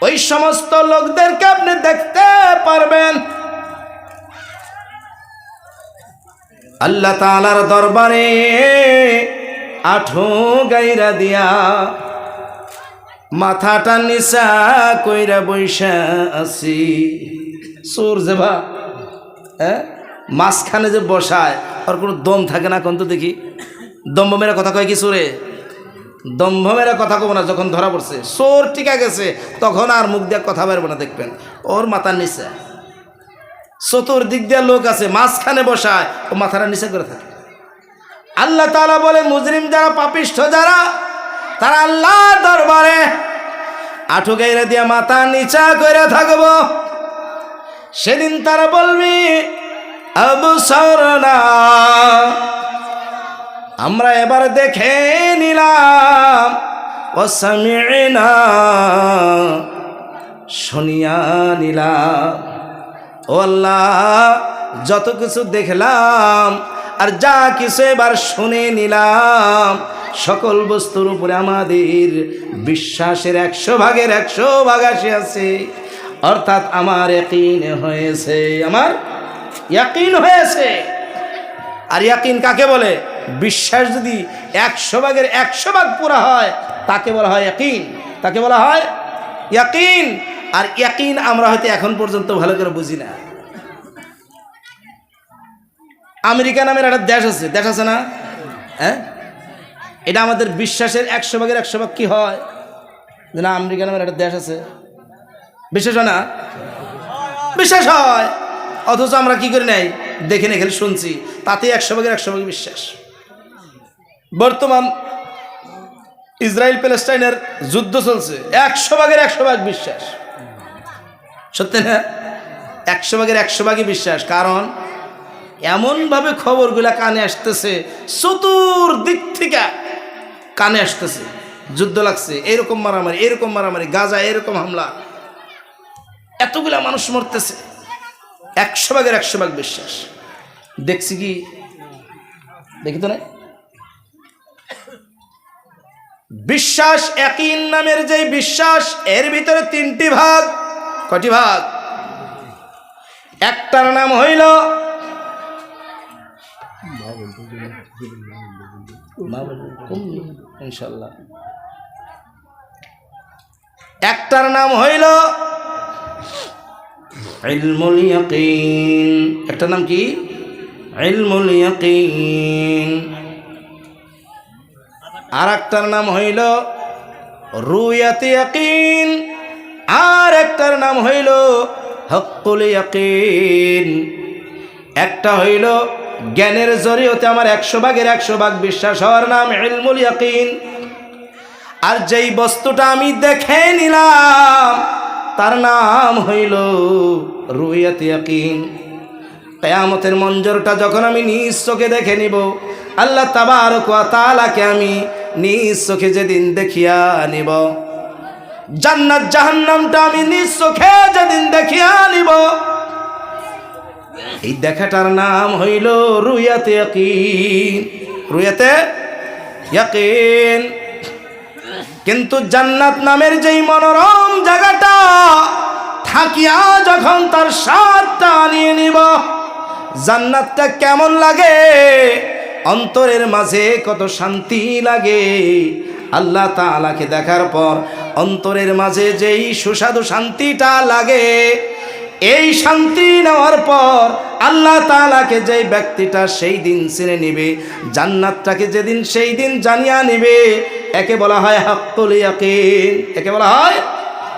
ওই সমস্ত লোকদেরকে আপনি দেখতে পারবেন আল্লাহ তাআলার দরবারে আঠো গাইরা দিয়া মাথাটা নিচা কইরা বইসা আছি। চোর যেবা মাঝখানে যে বসায় আর কোনো দম থাকে না, কোন তো দেখি দম্ভ মেরা কথা কয় কি চোরে? দম্ভ মেরা কথা কব না। যখন ধরা পড়ছে চোর টিকা গেছে তখন আর মুখ দিয়ে কথা বেরবো না, দেখবেন ওর মাথার নিচে চতুর্দিক দিয়ে লোক আছে, মাঝখানে বসায় ও মাথাটা নিচে করে থাকে। আল্লাহ তাআলা বলে মুজরিম যারা, পাপিষ্ঠ যারা, তারা আল্লাহর দরবারে আঠু গাইরা দিয়া মাথা নিচা করে থাকবো। সেদিন তারা বলবি আবসারনা, আমরা এবার দেখে নিলাম, ওয়াসামি'না, শুনিয়া নিলাম। ও আল্লাহ, যত কিছু দেখলাম আর যা কিছু এবার শুনে নিলাম, সকল বস্তুর উপরে আমাদের বিশ্বাসের 100% আসিয়াছে। অর্থাৎ আমার ইয়াকিন হয়েছে, আমার ইয়াকিন হয়েছে। আর ইয়াকিন কাকে বলে? বিশ্বাস যদি 100% পুরা হয় তাকে বলা হয় ইয়াকিন, তাকে বলা হয় ইয়াকিন। আর ইয়াকিন আমরা হয়তো এখন পর্যন্ত ভালো করে বুঝি না। আমেরিকা নামের একটা দেশ আছে না? হ্যাঁ, এটা আমাদের বিশ্বাসের 100% কি হয় না? আমেরিকা নামের একটা দেশ আছে, বিশ্বাস হয় না? বিশ্বাস হয়, অথচ আমরা কি করে নাই, দেখে নেই, খালি শুনছি, তাতে 100% বিশ্বাস। বর্তমান ইসরায়েল প্যালেস্টাইনের যুদ্ধ চলছে, 100% বিশ্বাস। সত্যি না? 100% বিশ্বাস। কারণ এমনভাবে খবরগুলা কানে আসতেছে, চতুর্দিক থেকে কানে আসতেছে, যুদ্ধ লাগছে, এরকম মারামারি, এরকম মারামারি, গাজা এরকম হামলা, এতগুলা মানুষ মরতেছে, 100% বিশ্বাস। দেখছি কি দেখি তো না? বিশ্বাস, ইয়াকিন নামের যে বিশ্বাস, এর ভিতরে 3টি ভাগ। কয়টি ভাগ? একটার নাম হইল ইনশাল্লাহ, একটার নাম হইল ইলমুল ইয়াকিন। একটার নাম কি? ইলমুল ইয়াকিন। আর একটার নাম হইল রুয়াতে ইয়াকিন। আর একটার নাম হইল হক্কুল ইয়াকিন। একটা হইল জ্ঞানের জরিয়তে আমার 100% বিশ্বাস হওয়ার নাম ইলমুল ইয়াকিন। আর যেই বস্তুটা আমি দেখে নিলাম তার নাম হইল রুয়াতে ইয়াকিন। কিয়ামতের মঞ্জরটা যখন আমি নিজ চোখে দেখে নিব, আল্লাহ তাবারক ওয়া তাআলাকে আমি নিজ চোখে যেদিন দেখিয়া নিব, জান্নাত জাহান্নামটা আমি নিজ চোখে যেদিন দেখিয়া নিব, এই দেখাটার নাম হইল রুয়াতে ইয়াকিন। রুয়াতে ইয়াকিন। কিন্তু জান্নাত নামের যেই মনোরম জায়গাটা থাকিয়া যখন তার স্বাদটা নিয়ে নিব, জান্নাতটা কেমন লাগে, অন্তরের মাঝে কত শান্তি লাগে। আল্লাহ তাআলাকে দেখার পর অন্তরের মাঝে যেই সুস্বাদু শান্তিটা লাগে, এই শান্তি নেওয়ার পর আল্লাহ তাআলাকে যেই ব্যক্তিটা সেই দিন চিনে নিবে, জান্নাতটাকে যেদিন সেই দিন জানিয়া নিবে, একে বলা হয় হক্কুল ইয়াকিন। একে বলা হয়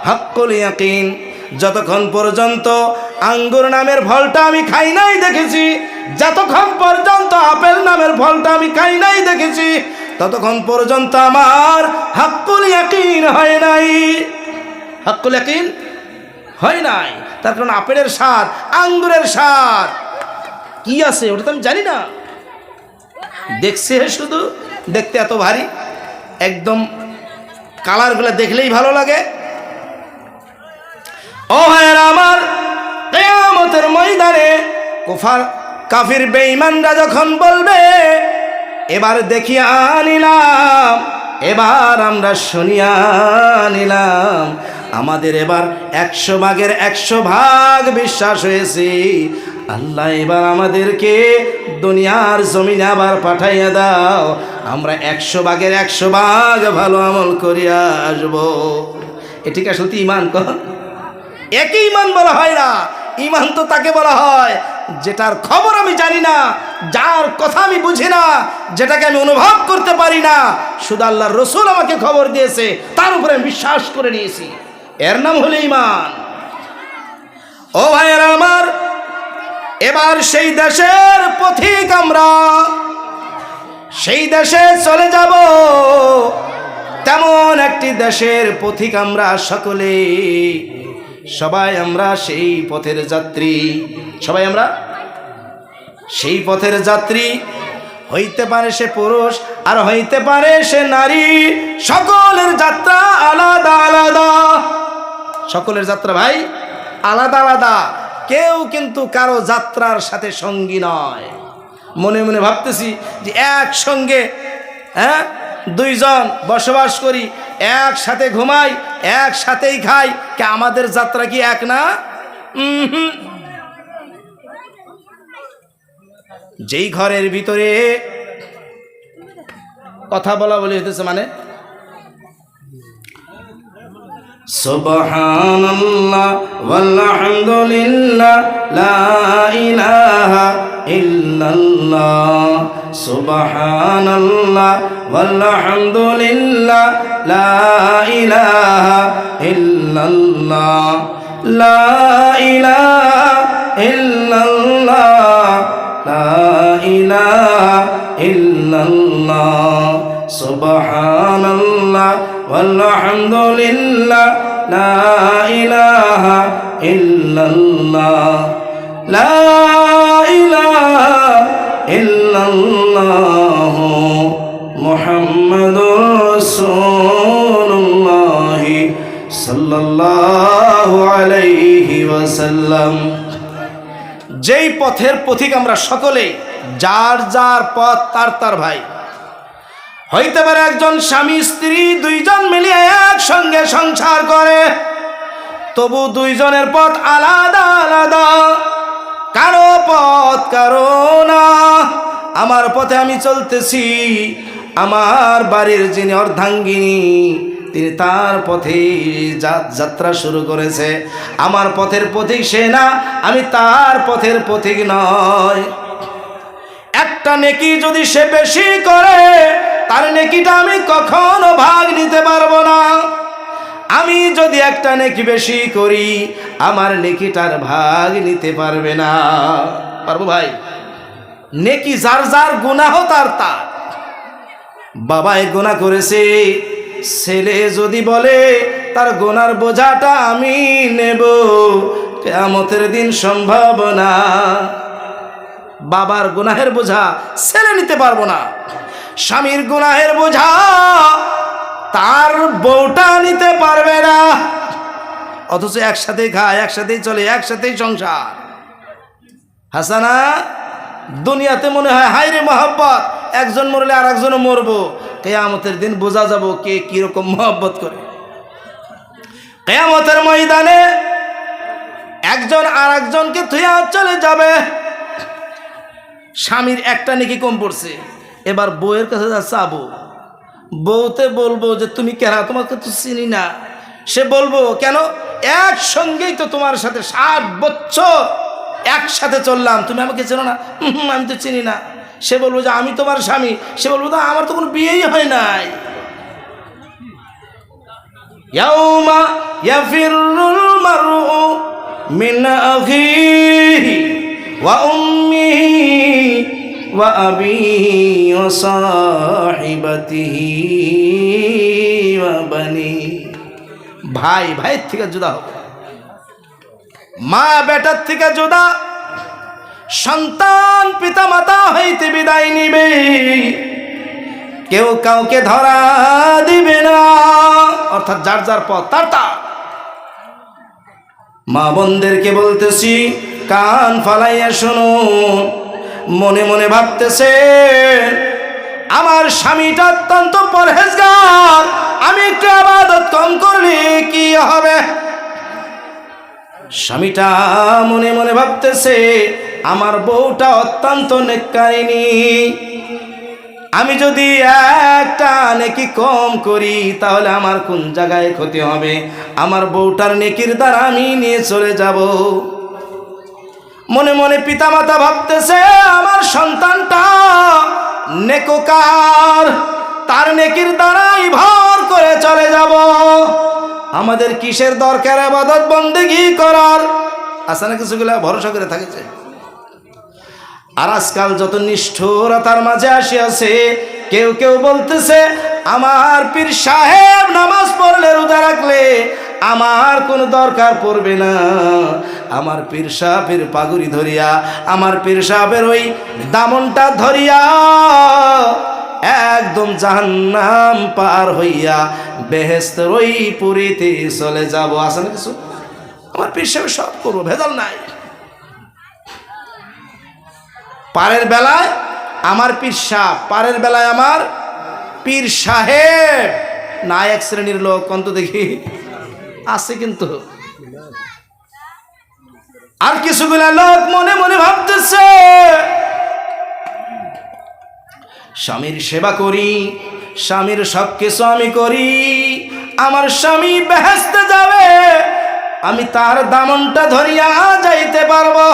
হক্কুল ইয়াকিন। যতক্ষণ পর্যন্ত আঙ্গুর নামের ফলটা আমি খাই নাই দেখেছি, যতক্ষণ পর্যন্ত আপেল নামের ফলটা আমি খাই নাই দেখেছি, ততক্ষণ পর্যন্ত আমার হক্কুল ইয়াকিন হয় নাই। হক্কুল ইয়াকিন হয় নাই। তার কারণ আপেলের স্বাদ, আঙ্গুরের স্বাদ কি আছে ওটা তো আমি জানি না। দেখছে শুধু, দেখতে এত ভারী, একদম কালারগুলো দেখলেই ভালো লাগে। ও ভাইয়েরা আমার, কিয়ামতের ময়দানে কাফির বেঈমানরা যখন বলবে এবার দেখিয়া নিলাম, এবার আমরা শুনিয়া নিলাম, আমাদের এবার 100% বিশ্বাস হয়েছে, আল্লাহ এবার আমাদেরকে দুনিয়ার জমিনে আবার পাঠাইয়া দাও, আমরা 100% ভালো আমল করিয়া আসবো। এটিকে আসলে ইমান কর, একে ইমান বলা হয় না। ইমান তো তাকে বলা হয় যেটার খবর আমি জানি না, যার কথা আমি বুঝি না, যেটাকে আমি অনুভব করতে পারি না, শুধু আল্লাহর রসুল আমাকে খবর দিয়েছে, তার উপরে আমি বিশ্বাস করে নিয়েছি, এর নাম হলো ইমান। ও ভাইয়েরা আমার, এবার সেই দেশের পথিক আমরা, সেই দেশে চলে যাব, তেমন একটি দেশের পথিক আমরা সকলে, সবাই আমরা সেই পথের যাত্রী, সবাই আমরা সেই পথের যাত্রী হইতে পারে সে পুরুষ আর হইতে পারে সে নারী, সকলের যাত্রা আলাদা আলাদা। সকলের যাত্রা ভাই আলাদা আলাদা, কেউ কিন্তু কারো যাত্রার সাথে সঙ্গী নয়। মনে মনে ভাবতেছি যে একসঙ্গে দুইজন বসবাস করি, একসাথে ঘুমাই, একসাথেই খাই, কে আমাদের যাত্রা কি এক না? যেই ঘরের ভিতরে কথা বলা বলি হইতেছে, মানে সুবহানাল্লাহ ওয়ালহামদুলিল্লাহ লা ইলাহা ইল্লাল্লাহ, সুবহানাল্লাহ ওয়ালহামদুলিল্লাহ লা ইলাহা ইল্লাল্লাহ, লা ইলাহা ইল্লাল্লাহ, লা ইলাহা ইল্লাল্লাহ, সুবহানাল্লাহ ওয়ালহামদুলিল্লাহ লা ইলাহা ইল্লাল্লাহ, লা ইলাহা ইল্লাল্লাহ মুহাম্মাদুর রাসূলুল্লাহ সাল্লাল্লাহু আলাইহি ওয়াসাল্লাম। যেই পথের পথিক আমরা সকলে, যার যার পথ তার তার ভাই। হইতে পারে একজন স্বামী স্ত্রী দুইজন মিলিয়ে একসঙ্গে সংসার করে, তবু দুইজনের পথ আলাদা আলাদা, কারো পথ কারো না। আমার পথে আমি চলতেছি, আমার বাড়ির যিনি অর্ধাঙ্গিনী তিনি তার পথে যাত্রা শুরু করেছে। আমার পথের পথিক সে না, আমি তার পথের পথিক নয়। একটা নেকি যদি সে বেশি করে, তার নেকিটা আমি কখনো ভাগ নিতে পারবো না। আমি যদি একটা নেকি বেশি করি, আমার নেকিটার ভাগ নিতে পারবে না। পারবো ভাই? নেকি যার যার গুনাহ তার তার। বাবাই গুনাহ করেছে, ছেলে যদি বলে তার গুনার বোঝাটা আমি নেব, কিয়ামতের দিন সম্ভব না। বাবার গুনাহের বোঝা ছেলে নিতে পারবো না, স্বামীর গুনাহের বোঝা তার বউটা নিতে পারবে না। অথচ একসাথেই খায়, একসাথেই চলে, একসাথেই সংসার। হাসানা, দুনিয়াতে মনে হয় হায় রে মহব্বত, একজন মরলে আর একজনও মরবো, কিয়ামতের দিন বোঝা যাব কে কিরকম মহব্বত করে। কিয়ামতের ময়দানে একজন আর একজনকে থুইয়া চলে যাবে। স্বামীর একটা নেকি কম পড়ছে, এবার বউয়ের কাছে যা চাবো, বউতে বলবো যে তুমি কেনা, তোমাকে তো চিনি না। সে বলবো কেন, একসঙ্গেই তো তোমার সাথে 60 বছর একসাথে চললাম, তুমি আমাকে চেনো না? আমি তো চিনি না। সে বলবো যে আমি তোমার স্বামী, সে বলবো তো আমার তো কোনো বিয়েই হয় নাই। ইয়াউমা ইয়াফিরুল মারউ মিন আখিহি ওয়া উম্মিহি ওয়া আবিহি ওয়া সাহিবাতিহি ওয়া বানি। ভাই ভাইয়ের থেকে জুদা হবে, মা বেটার থেকে জুদা, সন্তান পিতা মাতা হইতে বিদায় নিবে, কেউ কাউকে ধরা দিবে না। অর্থাৎ যার যার পথ তার তার। মা বোনদেরকে বলতেছি, কান ফালাইয়া শুনুন। মনে মনে ভাবতেছে আমার স্বামীটা অত্যন্ত পরহেজগার, আমি একটু ইবাদত কম করলে কি হবে? স্বামীটা মনে মনে ভাবতেছে আমার বউটা অত্যন্ত নেককারিনী, আমি যদি একটা নেকি কম করি তাহলে আমার কোন জায়গায় ক্ষতি হবে? আমার বউটার নেকির দ্বারা আমি নিয়ে চলে যাব। মনে মনে পিতামাতা ভাবতেছে আমার সন্তানটা নেককার, তার নেকির দ্বারাই ভর করে চলে যাব। আমাদের কিসের দরকার ইবাদত বন্দেগী করার? আছে না কিছুগুলা ভরসা করে থাকেছে। আর আজকাল যত নিষ্ঠুরতার মাঝে আসিয়াছে, কেউ কেউ বলতেছে আমার পীর সাহেব নামাজ পড়লে রোজা রাখলে আমার কোনো দরকার পড়বে না। আমার পীর সাহেবের পাগুড়ি ধরিয়া, আমার পীর সাহেবের ওই দামনটা ধরিয়া একদম জাহান্নাম পার হইয়া বেহেশতের ওই পুরীতে চলে যাব। আছে না কিছু? আমার পীর সাহেব সব করবো, ভেজাল নাই। পারের বেলায় আমার পীর সাহেব, পারের বেলায় আমার পীর সাহেব। না এক শ্রেণীর লোক অন্ত দেখি আছে, কিন্তু আর কিছুগুলা লোক মনে মনে ভাবতেছে স্বামীর সেবা করি, স্বামীর সব কিছু আমি করি, আমার স্বামী বেহেশতে যাবে, আমি তার দামনটা ধরিয়া যাইতে পারবো।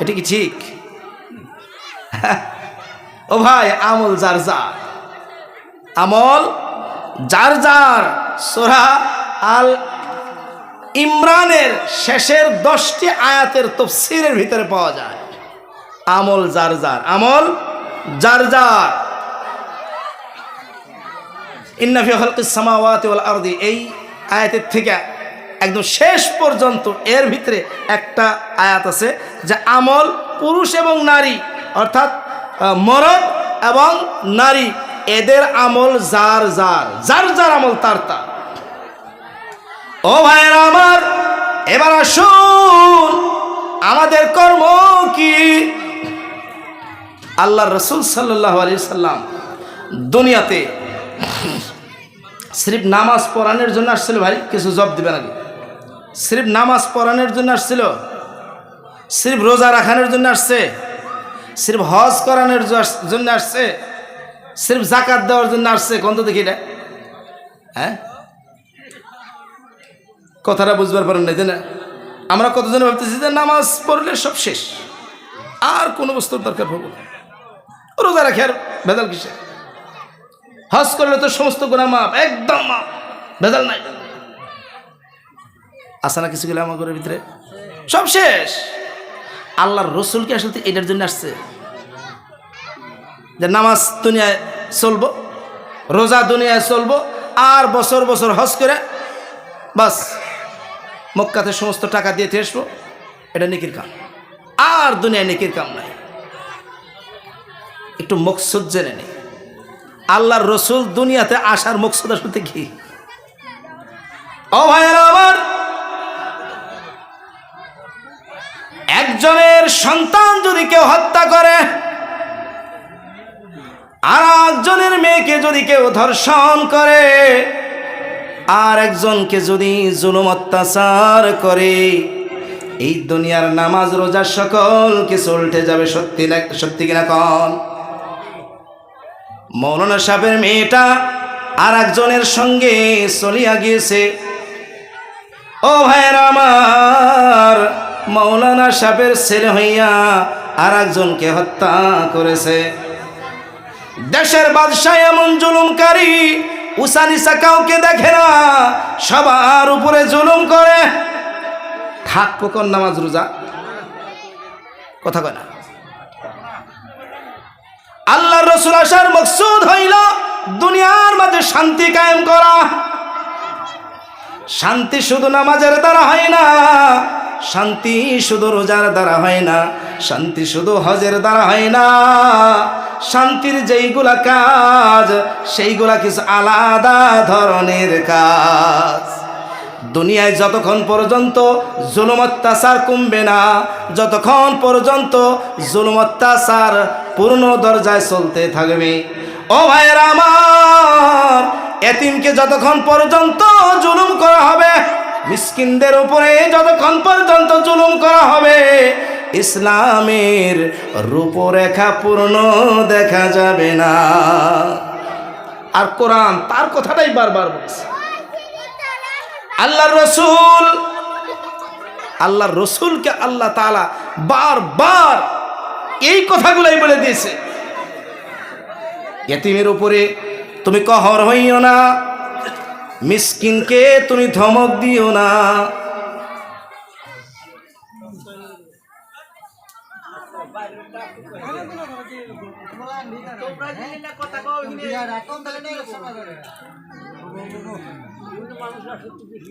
এটা কি ঠিক? ও ভাই, আমল যার যার, আমল যার যার। সূরা আল ইমরানের শেষের 10টি আয়াতের তাফসীরের ভিতরে পাওয়া যায় আমল যার যার, আমল যার যার। ইন্না ফি খালকিস সামাওয়াতি ওয়াল আরদি, এই আয়াতের থেকে একদম শেষ পর্যন্ত এর ভিতরে একটা আয়াত আছে যে আমল পুরুষ এবং নারী, অর্থাৎ মরদ এবং নারী, এদের আমল যার যার, যার যার আমল তার তার। ও ভাইয়েরা আমার, এবার আসুন আমাদের কর্ম কি। আল্লাহর রাসূল সাল্লাল্লাহু আলাইহি সাল্লাম দুনিয়াতে সির্ফ নামাজ পড়ানোর জন্য আসছিল। ভাই কিছু জব দিবে নাকি? সির্ফ নামাজ পড়ানোর জন্য আসছিল? সির্ফ রোজা রাখানোর জন্য আসছে? সির্ফ হজ করানোর জন্য আসছে? সির্ফ যাকাত দেওয়ার জন্য আসছে? কোন তো দেখি এটা, হ্যাঁ কথাটা বুঝবার পারেন না, তাই না? আমরা কতজনে ভাবতেছি যে নামাজ পড়লে সব শেষ, আর কোনো বস্তুর দরকার পড়বে না, রোজা রাখে আর ভেজাল কিসে, হজ করলে তো সমস্ত গুনাহ মাফ, একদম মাফ, ভেজাল নাই। আসে না কিছুগুলো আমার ঘরের ভিতরে, সব শেষ। আল্লাহর রসুল কি আসলে এটার জন্য আসছে যে নামাজ দুনিয়ায় চলবো, রোজা দুনিয়ায় চলবো, আর বছর বছর হজ করে বাস মক্কাতে সমস্ত টাকা দিয়ে আসবো, এটা নেকির কাম, আর দুনিয়ায় নেকির কাম নাই। একটু মকসুদ জেনে নেই, আল্লাহর রসুল দুনিয়াতে আসার মকসুদ আসলে কি? ও ভাইয়েরা আমার, একজনের সন্তান যদি কেউ হত্যা করে, আর একজনের মেয়েকে যদি কেউ ধর্ষণ করে, আর একজনকে যদি জুলুম অত্যাচার করে, এই দুনিয়ার নামাজ রোজা সকল কিছু উল্টে যাবে। সত্যি না, সত্যি কিনা কন? মৌলানা সাহেবের মেয়েটা আর একজনের সঙ্গে চলিয়া গিয়েছে। ও ভাইয়েরা আমার, মৌলানা সাহেবের ছেলে হইয়া আর একজনকে হত্যা করেছে। দেশের বাদশাহ এমন জুলুমকারী, উঁচা নিচা কাউকে দেখে না, সবার উপরে জুলুম করে। থাকবো কোন নামাজ রোজা? কথা কয় না। আল্লাহর রাসূল আসার মকসুদ হইল দুনিয়ার মাঝে শান্তি কায়েম করা। শান্তি শুধু নামাজের দ্বারা হয় না, শান্তি শুধু রোজার দ্বারা হয় না, শান্তি শুধু হজের দ্বারা হয় না। শান্তির যেইগুলা কাজ, সেইগুলা কিছু আলাদা ধরনের কাজ। দুনিয়ায় যতক্ষণ পর্যন্ত জুলুম অত্যাচার কমবে না, যতক্ষণ পর্যন্ত জুলুম অত্যাচার পূর্ণ দরজায় চলতে থাকবে, ও ভাইয়েরা আমার, এতিমকে যতক্ষণ পর্যন্ত জুলুম করা হবে, মিসকিনদের উপরে যতক্ষণ পর্যন্ত জুলুম করা হবে, ইসলামের রূপরেখা পূর্ণ দেখা যাবে না। আর কোরআন তার কথাটাই বারবার বলছে। আল্লাহর রসুলকে আল্লাহ তাআলা বারবার এই কথাগুলাই বলে দিয়েছে, ইতিমের উপরে তুমি কহর হইও না, মিসকিনকে তুমি ধমক দিও না।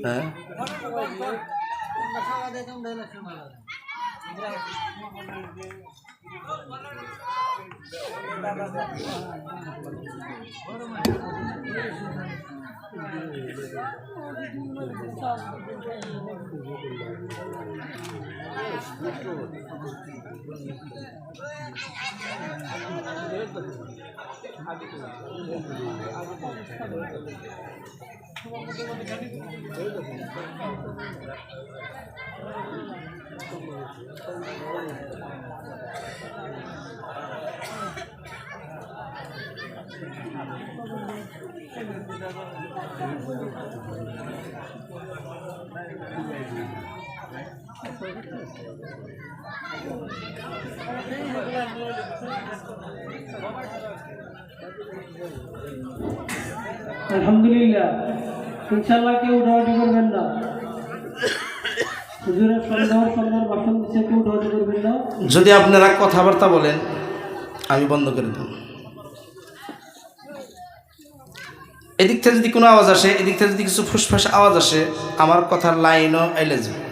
হ্যাঁ আলহামদুলিল্লাহ ইনশাআল্লাহ কেউ উঠাউঠি করবেন না হুজুরের সুন্দর ভাষণ দিচ্ছে কেউ উঠাউঠি করবেন না যদি আপনারা কথাবার্তা বলেন আমি বন্ধ করে দেব এদিক থেকে যদি কোনো আওয়াজ আসে এদিক থেকে যদি কিছু ফুসফাস আওয়াজ আসে আমার কথার লাইনও এলে যাবে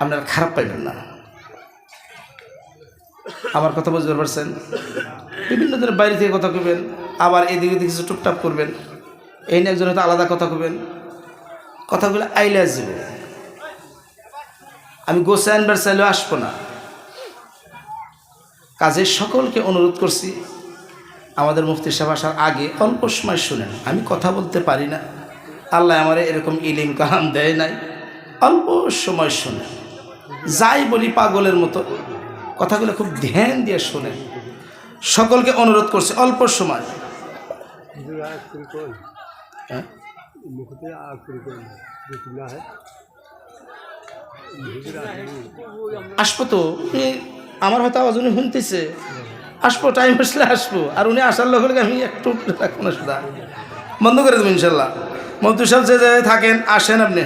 আপনারা খারাপ পাইবেন না আমার কথা বুঝতে পারছেন বিভিন্ন ধরনের বাইরে থেকে কথা কবেন আবার এদিকে এদিকে কিছু টুকটাপ করবেন এই নিয়ে একজন হয়তো আলাদা কথা কবেন কথাগুলো আইলে আসবে আমি গোসে আনবার চাইলেও আসবো না কাজে সকলকে অনুরোধ করছি আমাদের মুফতি সাহেব আসার আগে অল্প সময় শুনেন আমি কথা বলতে পারি না আল্লাহ আমার এরকম ইলিম কালাম দেয় নাই অল্প সময় শুনেন যাই বলি পাগলের মতো কথাগুলো খুব ধ্যান দিয়ে শোনেন সকলকে অনুরোধ করছি অল্প সময় আসবো তো আমার হয়তো আওয়াজ উনি শুনতেছে আসবো টাইম আসলে আসবো আর উনি আসার লোক আমি একটু রাখবো না শুধু বন্ধ করে দেবো ইনশাল্লাহ মন্ত্রী সাহেব যে জায়গায় থাকেন আসেন আপনি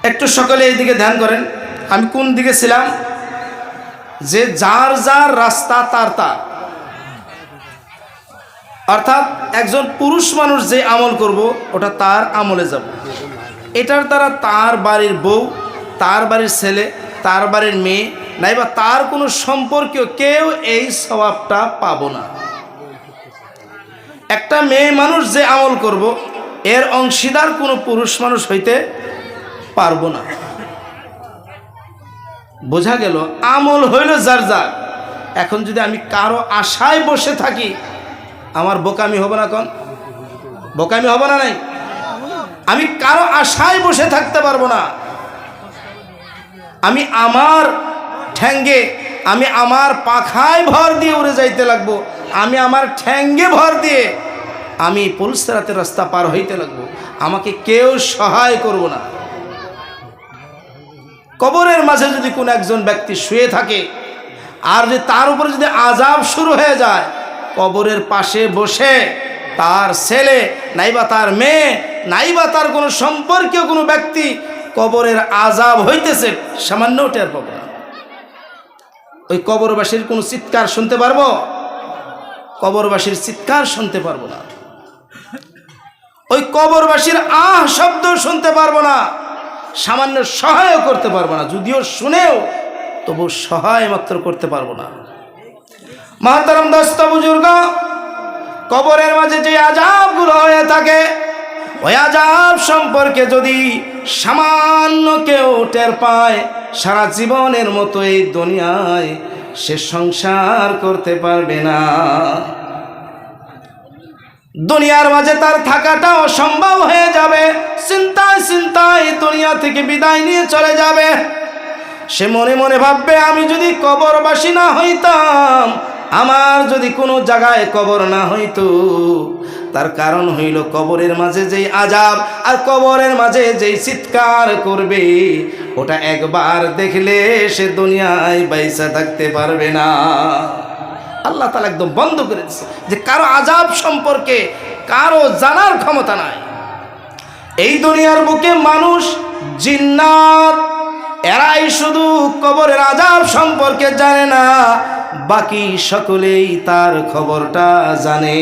একটু সকলে এইদিকে ধ্যান করেন আমি কোন দিকে ছিলাম যে যার যার রাস্তা তার তার অর্থাৎ একজন পুরুষ মানুষ যে আমল করব ওটা তার আমলে যাব এটার দ্বারা তার বাড়ির বউ তার বাড়ির ছেলে তার বাড়ির মেয়ে নাইবা তার কোনো সম্পর্কীয় কেউ এই সওয়াবটা পাবো না একটা মেয়ে মানুষ যে আমল করব এর অংশীদার কোনো পুরুষ মানুষ হইতে পারবো না বোঝা গেল আমল হইল যার যার এখন যদি আমি কারো আশায় বসে থাকি আমার বোকামি হবে না কোন বোকামি হবে না নাই আমি কারো আশায় বসে থাকতে পারবো না আমি আমার ঠ্যাঙ্গে আমি আমার পাখায় ভর দিয়ে উড়ে যাইতে লাগবো আমি আমার ঠ্যাঙ্গে ভর দিয়ে আমি পুলসরাতের রাস্তা পার হইতে লাগবো আমাকে কেউ সহায় করব না কবরের মাঝে যদি কোনো একজন ব্যক্তি শুয়ে থাকে আর যদি তার উপরে যদি আযাব শুরু হয়ে যায় কবরের পাশে বসে তার ছেলে নাইবা তার মেয়ে নাইবা তার কোনো সম্পর্কীয় কোনো ব্যক্তি কবরের আযাব হইতেছে সামান্য টের পাবো না ওই কবরবাসীর কোনো চিৎকার শুনতে পারবো কবরবাসীর চিৎকার শুনতে পারবো না ওই কবরবাসীর আহ শব্দ শুনতে পারবো না সামান্য সহায় করতে পারবো না যদিও শুনেও তবু সহায় মাত্র করতে পারবো না মাহতারাম দোস্ত বুজুর্গ কবরের মাঝে যে আযাবগুলো হয়ে থাকে ওই আযাব সম্পর্কে যদি সামান্য কেউ টের পায় সারা জীবনের মতো এই দুনিয়ায় সে সংসার করতে পারবে না দুনিয়ার মাঝে তার থাকাটা অসম্ভব হয়ে যাবে চিন্তায় চিন্তায় দুনিয়া থেকে বিদায় নিয়ে চলে যাবে সে মনে মনে ভাববে আমি যদি কবরবাসী না হইতাম আমার যদি কোনো জায়গায় কবর না হইতো তার কারণ হইল কবরের মাঝে যেই আযাব আর কবরের মাঝে যেই চিৎকার করবে ওটা একবার দেখলে সে দুনিয়ায় বাইসা থাকতে পারবে না আল্লাহ তাআলা একদম বন্ধ করে দিয়েছে যে কারো আযাব সম্পর্কে কারো জানার ক্ষমতা নাই এই দুনিয়ার বুকে মানুষ জিন্নাত এরাই শুধু কবরের আযাব সম্পর্কে জানে না বাকি সকলেই তার খবরটা জানে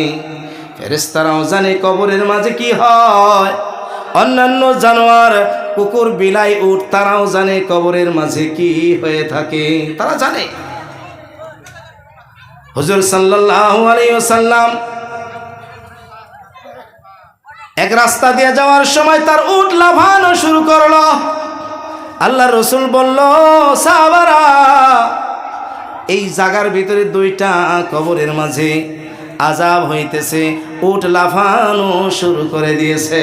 ফেরেশতারাও জানে কবরের মাঝে কি হয়। অন্যান্য জানোয়ার, কুকুর, বিলাই, উট তারাও জানে কবরের মাঝে কি হয়ে থাকে, তারা জানে। হুজুর সাল্লাল্লাহু আলাইহি ওয়াসাল্লাম এক রাস্তা দিয়ে যাওয়ার সময় তার উট লাফানো শুরু করলো। আল্লাহ রসুল বলল, সাহাবারা, এই জায়গার ভিতরে দুইটা কবরের মাঝে আযাব হইতেছে, উট লাফানো শুরু করে দিয়েছে।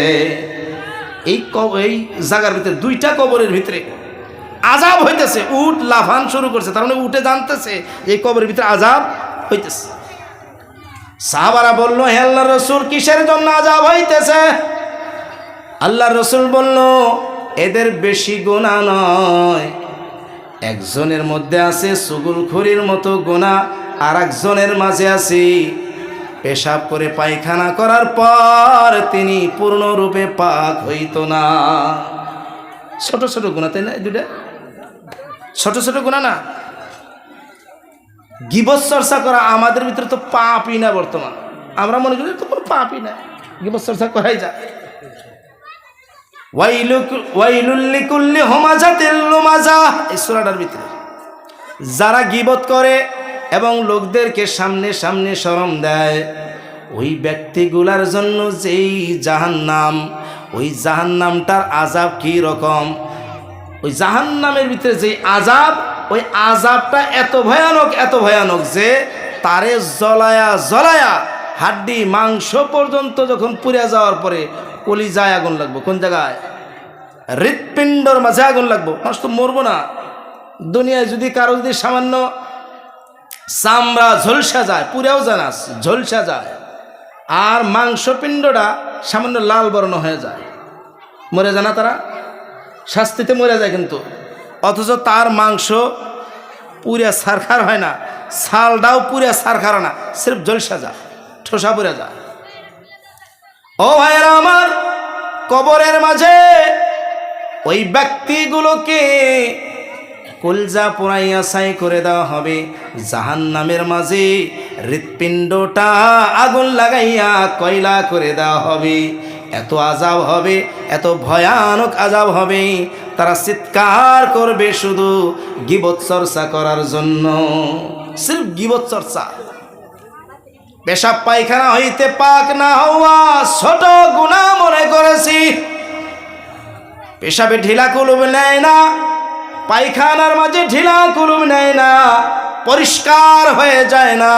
এই জায়গার ভিতরে দুইটা কবরের ভিতরে আযাব হইতেছে, উট লাফান শুরু করছে, তার মানে উঠে জানতেছে এই কবরের ভিতরে আযাব হইতেছে। সাহাবারা বলল, হে আল্লাহর রসুল, কিসের জন্য আযাব হইতেছে? আল্লাহর রসুল বলল, এদের বেশি গুনাহ নয়, একজনের মধ্যে আছে চুগলখড়ির মতো গুনাহ, আর একজনের মাঝে আছে পেশাব করে পায়খানা করার পর তিনি পূর্ণরূপে পাক হইত না। ছোট ছোট গুনাহ, তাই না? দুটা ছোট ছোট গুনাহ না? গীবত চর্চা করা আমাদের ভিতরে তো পাপই না। বর্তমান আমরা মনে করি তো কোনো পাপই না, গীবত চর্চা করাই যায়। ওয়াইলুল লিকুল্লি হুমাযাতিল লুমাযা, এই সূরাটার ভিতরে যারা গীবত করে এবং লোকদেরকে সামনে সামনে শরম দেয়, ওই ব্যক্তিগুলার জন্য যেই জাহান্নাম, ওই জাহান্নামটার আযাব কি রকম, ওই জাহান্নামের ভিতরে যেই আযাব, ওই আযাবটা এত ভয়ানক যে তারে জ্বলায়া জ্বলায়া হাড্ডি মাংস পর্যন্ত যখন পুড়ে যাওয়ার পরে কলিজায় আগুন লাগবে। কোন জায়গায়? হৃৎপিণ্ডর মাঝে আগুন লাগবে। মানুষ তো মরবো না। দুনিয়ায় যদি কারো যদি সামান্য চামড়া ঝলসা যায়, পুরেও যায় না, ঝলসা যায়, আর মাংসপিণ্ডটা সামান্য লাল বর্ণ হয়ে যায়, মরে যায় না? তারা শাস্তিতে মরে যায়, কিন্তু অথচ তার মাংস পুরে সারখার হয় না, ছালটাও পুরে সারখার হয় না, সির্ফ ঝলসা যায়, ঠোসা পুরে যায়। ও ভাইয়েরা আমার, কবরের মাঝে ওই ব্যক্তিগুলোকে কলজা পোড়াইয়া ছাই করে দেওয়া হবে। জাহান্নামের মাঝে হৃৎপিণ্ডটা আগুন লাগাইয়া কয়লা করে দেওয়া হবে। এত আযাব হবে, এত ভয়ানক আযাব হবে, তারা চিৎকার করবে শুধু গীবত চর্চা করার জন্য। সির্ফ গীবত চর্চা। পেশাব পায়খানা হইতে পাক না হওয়া ছোট গুনাহ মনে করেছি। পেশাবে ঢিলা কুলুম নেয় না, পায়খানার মাঝে ঢিলা কুলুম নেয় না, পরিষ্কার হয়ে যায় না,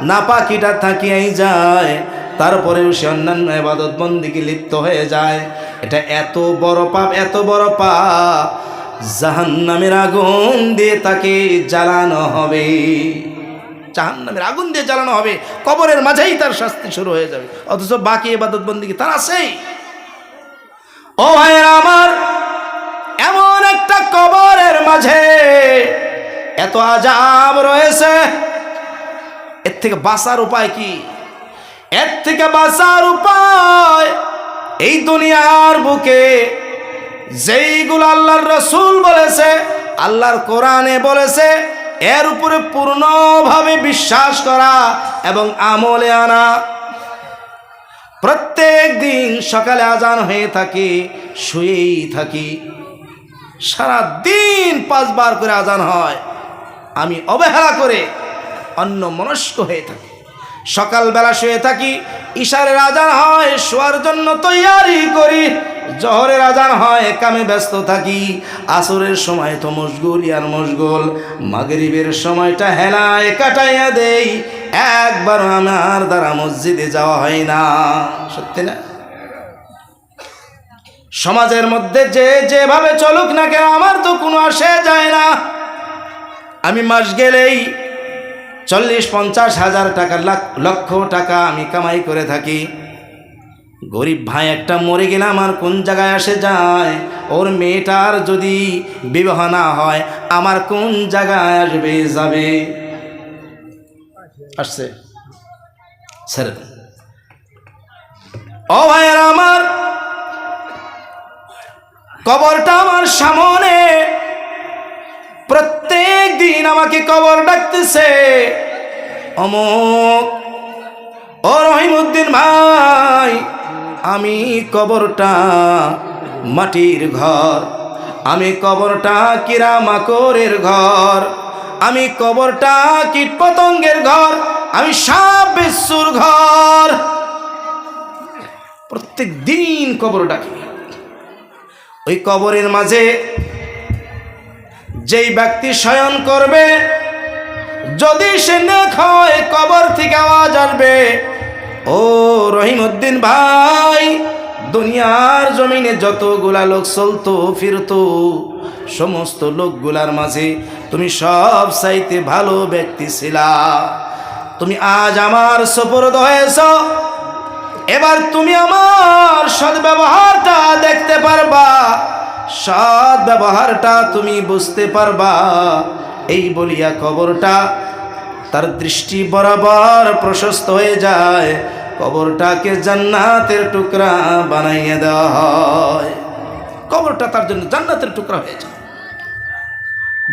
নাপাকিটা থাকিয়াই যায়, তারপরেও সে অন্যান্য ইবাদত বন্দেগী লিপ্ত হয়ে যায়। এটা এত বড় পাপ, এত বড় পাপ, জাহান্নামের আগুন দিয়ে তাকে জ্বালানো হবে। জাহান্নামের আগুন দিয়ে জ্বালানো হবে, কবরের মাঝেই তার শাস্তি শুরু হয়ে যাবে। অথচ বাকি ইবাদত বন্দেগী তার আছেই। ও ভাইয়েরা আমার, এমন একটা কবরের মাঝে এত আযাব রয়েছে, এর থেকে বাঁচার উপায় কি? এর থেকে বাঁচার উপায়, এই দুনিয়ার বুকে যেইগুলো আল্লাহর রসুল বলেছে, আল্লাহর কোরআনে বলেছে, এর উপরে পূর্ণভাবে বিশ্বাস করা এবং আমলে আনা। প্রত্যেক দিন সকালে আজান হয়ে থাকে, শুয়েই থাকি, সারা দিন 5 বার করে আজান হয়, আমি অবহেলা করে অন্য মনস্ক হয়ে থাকি। সকালবেলা শুয়ে থাকি, ইশারের আজান হয়, শোয়ার জন্য তৈয়ারি করি, জোহরের আজান হয়, কামে ব্যস্ত থাকি, আসরের সময় তো মশগুল আর মশগুল, মাগরিবের সময়টা হেলায় কাটাইয়া দেই, একবার আমার দ্বারা মসজিদে যাওয়া হয় না। সত্যি না? সমাজের মধ্যে যে যেভাবে চলুক না কেন, আমার তো কোনো আসে যায় না। আমি মাস গেলেই 40-50 হাজার টাকা, লক্ষ টাকা আমি কামাই করে থাকি। গরিব ভাই একটা মরে গেলে আমার কোন জায়গায় আসে যায়? ওর মেয়েটার যদি বিবাহ না হয় আমার কোন জায়গায় আসবে যাবে? আসছে ছেড়ে দেন। ও ভাইয়েরা আমার, কবরটা আমার সামনে, প্রত্যেক দিন আমাকে কবর ডাকতেছে, অমুক ও রহিমউদ্দিন ভাই, আমি কবরটা মাটির ঘর, আমি কবরটা কিরামাকড়ের ঘর, আমি কবরটা কীটপতঙ্গের ঘর, আমি সাপ বিচ্ছুর ঘর। প্রত্যেক দিন কবর ডাকি। ওই কবরের মাঝে যেই ব্যক্তি শয়ন করবে, যদি সে নেক হয়, কবর থেকে আওয়াজ আসবে, ও রহিমউদ্দিন ভাই, দুনিয়ার জমিনে যতগুলা লোক চলতো ফিরতো, সমস্ত লোকগুলার মাঝে তুমি সব চাইতে ভালো ব্যক্তি ছিলা। তুমি আজ আমার সুপুর্দ হয়েছ, এবার তুমি আমার সৎ ব্যবহারটা দেখতে পারবা, সৎ ব্যবহারটা তুমি বুঝতে পারবা। এই বলিয়া কবরটা তার দৃষ্টি বরাবর প্রশস্ত হয়ে যায়, কবরটাকে জান্নাতের টুকরা বানাইয়ে দেওয়া হয়। কবরটা তার জন্য জান্নাতের টুকরা হয়ে যায়।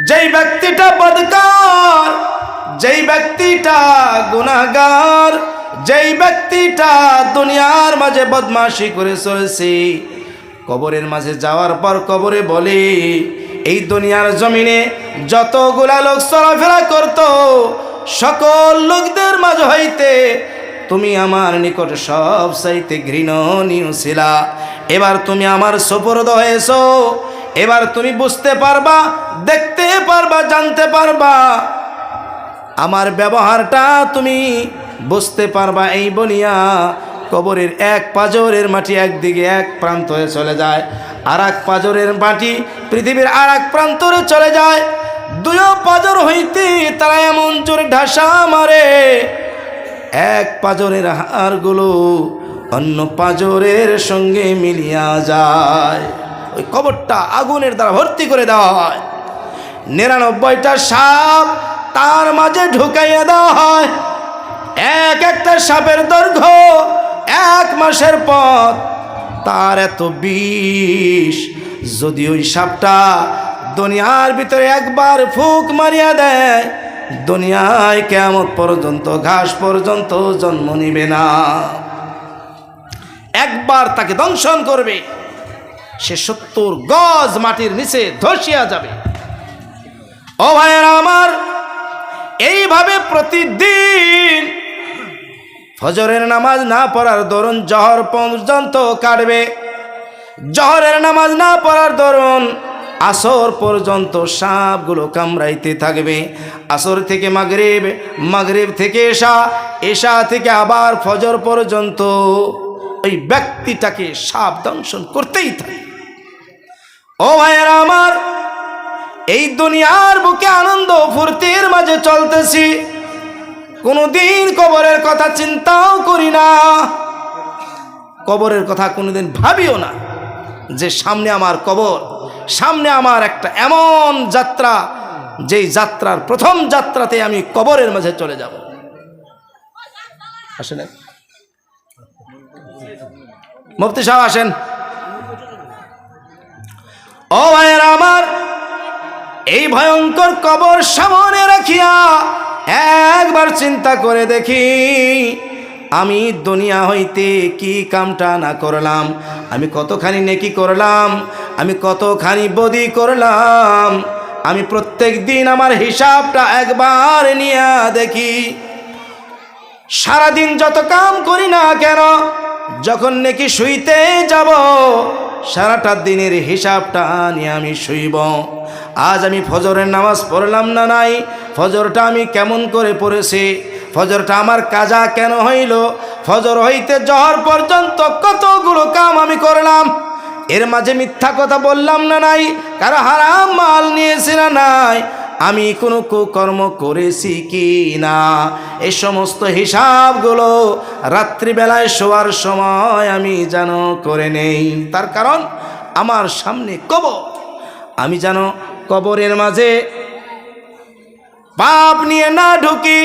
যেই ব্যক্তিটা বদকার, যেই ব্যক্তিটা গুনাহগার, যেই ব্যক্তিটা দুনিয়ার মাঝে বদমাশি করে চলেছে, কবরের মাঝে যাওয়ার পর কবরে বলে, এই দুনিয়ার জমিনে যতগুলা লোক চলাফেরা করত, সকল লোকদের মাঝে হইতে তুমি আমার নিকট সব চাইতে ঘৃণনীয় ছিলা। এবার তুমি আমার সুপুর্দ হয়েছ, এবার তুমি বুঝতে পারবা, দেখতে পারবা, জানতে পারবা, আমার ব্যবহারটা তুমি বুঝতে পারবা। এই বলিয়া কবরের এক পাঁজরের মাটি একদিকে এক প্রান্তরে চলে যায়, আর এক পাঁজরের মাটি পৃথিবীর আর এক প্রান্তরে চলে যায়। দুই পাঁজর হইতে তারা এমন জোরে ঢাসা মারে, এক পাঁজরের হাড়গুলো অন্য পাঁজরের সঙ্গে মিলিয়া যায়। ওই কবরটা আগুনের দ্বারা ভর্তি করে দেওয়া হয়। 99টা সাপ তার মাঝে ঢুকাইয়া দেওয়া হয়। এক একটা সাপের দৈর্ঘ্য 1 মাসের পথ, তার এত বিষ। যদি ওই সাপটা দুনিয়ার ভিতরে একবার ফুক মারিয়া দেয়, দুনিয়ায় কিয়ামত পর্যন্ত ঘাস পর্যন্ত জন্ম নিবে না। একবার তাকে দংশন করবে, সে 70 গজ মাটির নিচে ধসিয়া যাবে। ও ভাইয়েরা আমার, এইভাবে প্রতিদিন ফজরের নামাজ না পড়ার দরুন জহর পর্যন্ত কাটবে, জহরের নামাজ না পড়ার দরুন আসর পর্যন্ত সাপগুলো কামড়াইতে থাকবে। আসর থেকে মাগরিব, মাগরিব থেকে এশা, এশা থেকে আবার ফজর পর্যন্ত ওই ব্যক্তিটাকে সাপ দংশন করতেই থাকে। ও ভাইয়েরা আমার, এই দুনিয়ার বুকে আনন্দ ফুর্তির মাঝে চলতেছি, কোনোদিন কবরের কথা চিন্তাও করি না, কবরের কথা কোনোদিন ভাবিও না যে সামনে আমার কবর, সামনে আমার একটা এমন যাত্রা, যেই যাত্রার প্রথম যাত্রাতে আমি কবরের মাঝে চলে যাব। আসেন মুফতি সাহেব, আসেন। ও ভাইয়েরা আমার, এই ভয়ঙ্কর কবর সামনে রাখিয়া একবার চিন্তা করে দেখি, আমি দুনিয়া হইতে কি কামটা না করলাম, আমি কতখানি নেকি করলাম, আমি কতখানি বদি করলাম। আমি প্রত্যেক দিন আমার হিসাবটা একবার নিয়ে দেখি। সারাদিন যত কাম করি না কেন, যখন নেকি শুইতে যাব, সারাটা দিনের হিসাবটা নিয়ে আমি শুইব। আজ আমি ফজরের নামাজ পড়লাম না নাই, ফজরটা আমি কেমন করে পড়েছি, ফজরটা আমার কাজা কেন হইল, ফজর হইতে জহর পর্যন্ত কতগুলো কাম আমি করলাম, এর মাঝে মিথ্যা কথা বললাম না নাই, কারো হারাম মাল নিয়েছি না নাই, আমি কোনো কুকর্ম করেছি কি না, এই সমস্ত হিসাবগুলো রাত্রিবেলায় শোয়ার সময় আমি যেন করে নেই। তার কারণ আমার সামনে কবর, আমি যেন কবরের মাঝে পাপ নিয়ে না ঢুকি,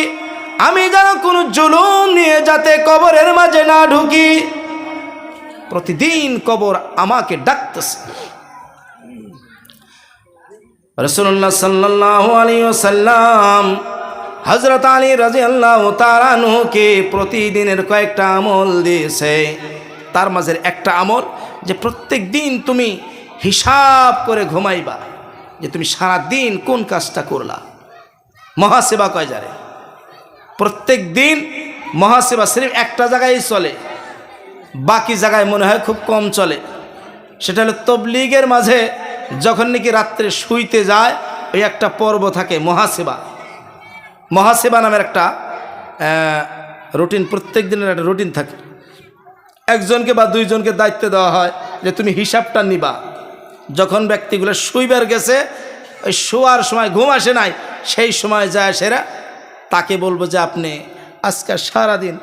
আমি যেন কোনো জুলুম নিয়ে যাতে কবরের মাঝে না ঢুকি। প্রতিদিন কবর আমাকে ডাকতেছে। রাসূলুল্লাহ সাল্লাল্লাহু আলাইহি ওয়াসাল্লাম হযরত আলী রাদিয়াল্লাহু তাআলা আনহুকে প্রতিদিনের কয়েকটা আমল দিয়েছে। তার মাঝে একটা আমল যে প্রত্যেক দিন তুমি হিসাব করে ঘুমাইবা, যে তুমি সারা দিন কোন কাজটা করলা। মহাসেবা কয় যারে, প্রত্যেক দিন মহাসেবা সির্ফ একটা জায়গায় চলে, বাকি জায়গায় মনে হয় খুব কম চলে। সেটা হলো তবলিগের মাঝে যখন নাকি রাত্রে শুইতে যায়, ওই একটা পর্ব থাকে মহাসেবা। মহাসেবা নামের একটা রুটিন, প্রত্যেক দিনের একটা রুটিন থাকে। একজনকে বা দুইজনকে দায়িত্ব দেওয়া হয় যে তুমি হিসাবটা নিবা। যখন ব্যক্তিগুলো শুইবার গেছে, ওই শোয়ার সময় ঘুম আসে নাই, সেই সময় যায় সেরা তাকে বলবো যে আপনি আজকে সারাদিন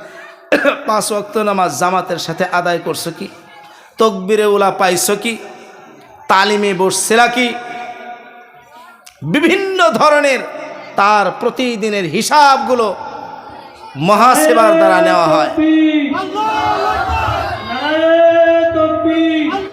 5 ওয়াক্ত নামাজ জামাতের সাথে আদায় করছো কি, তকবিরে উলা পাইছো কি, তালিমে বসছিলা কি, বিভিন্ন ধরনের তার প্রতিদিনের হিসাবগুলো মহাসেবার দ্বারা নেওয়া হয়। নারায়ে তাকবীর।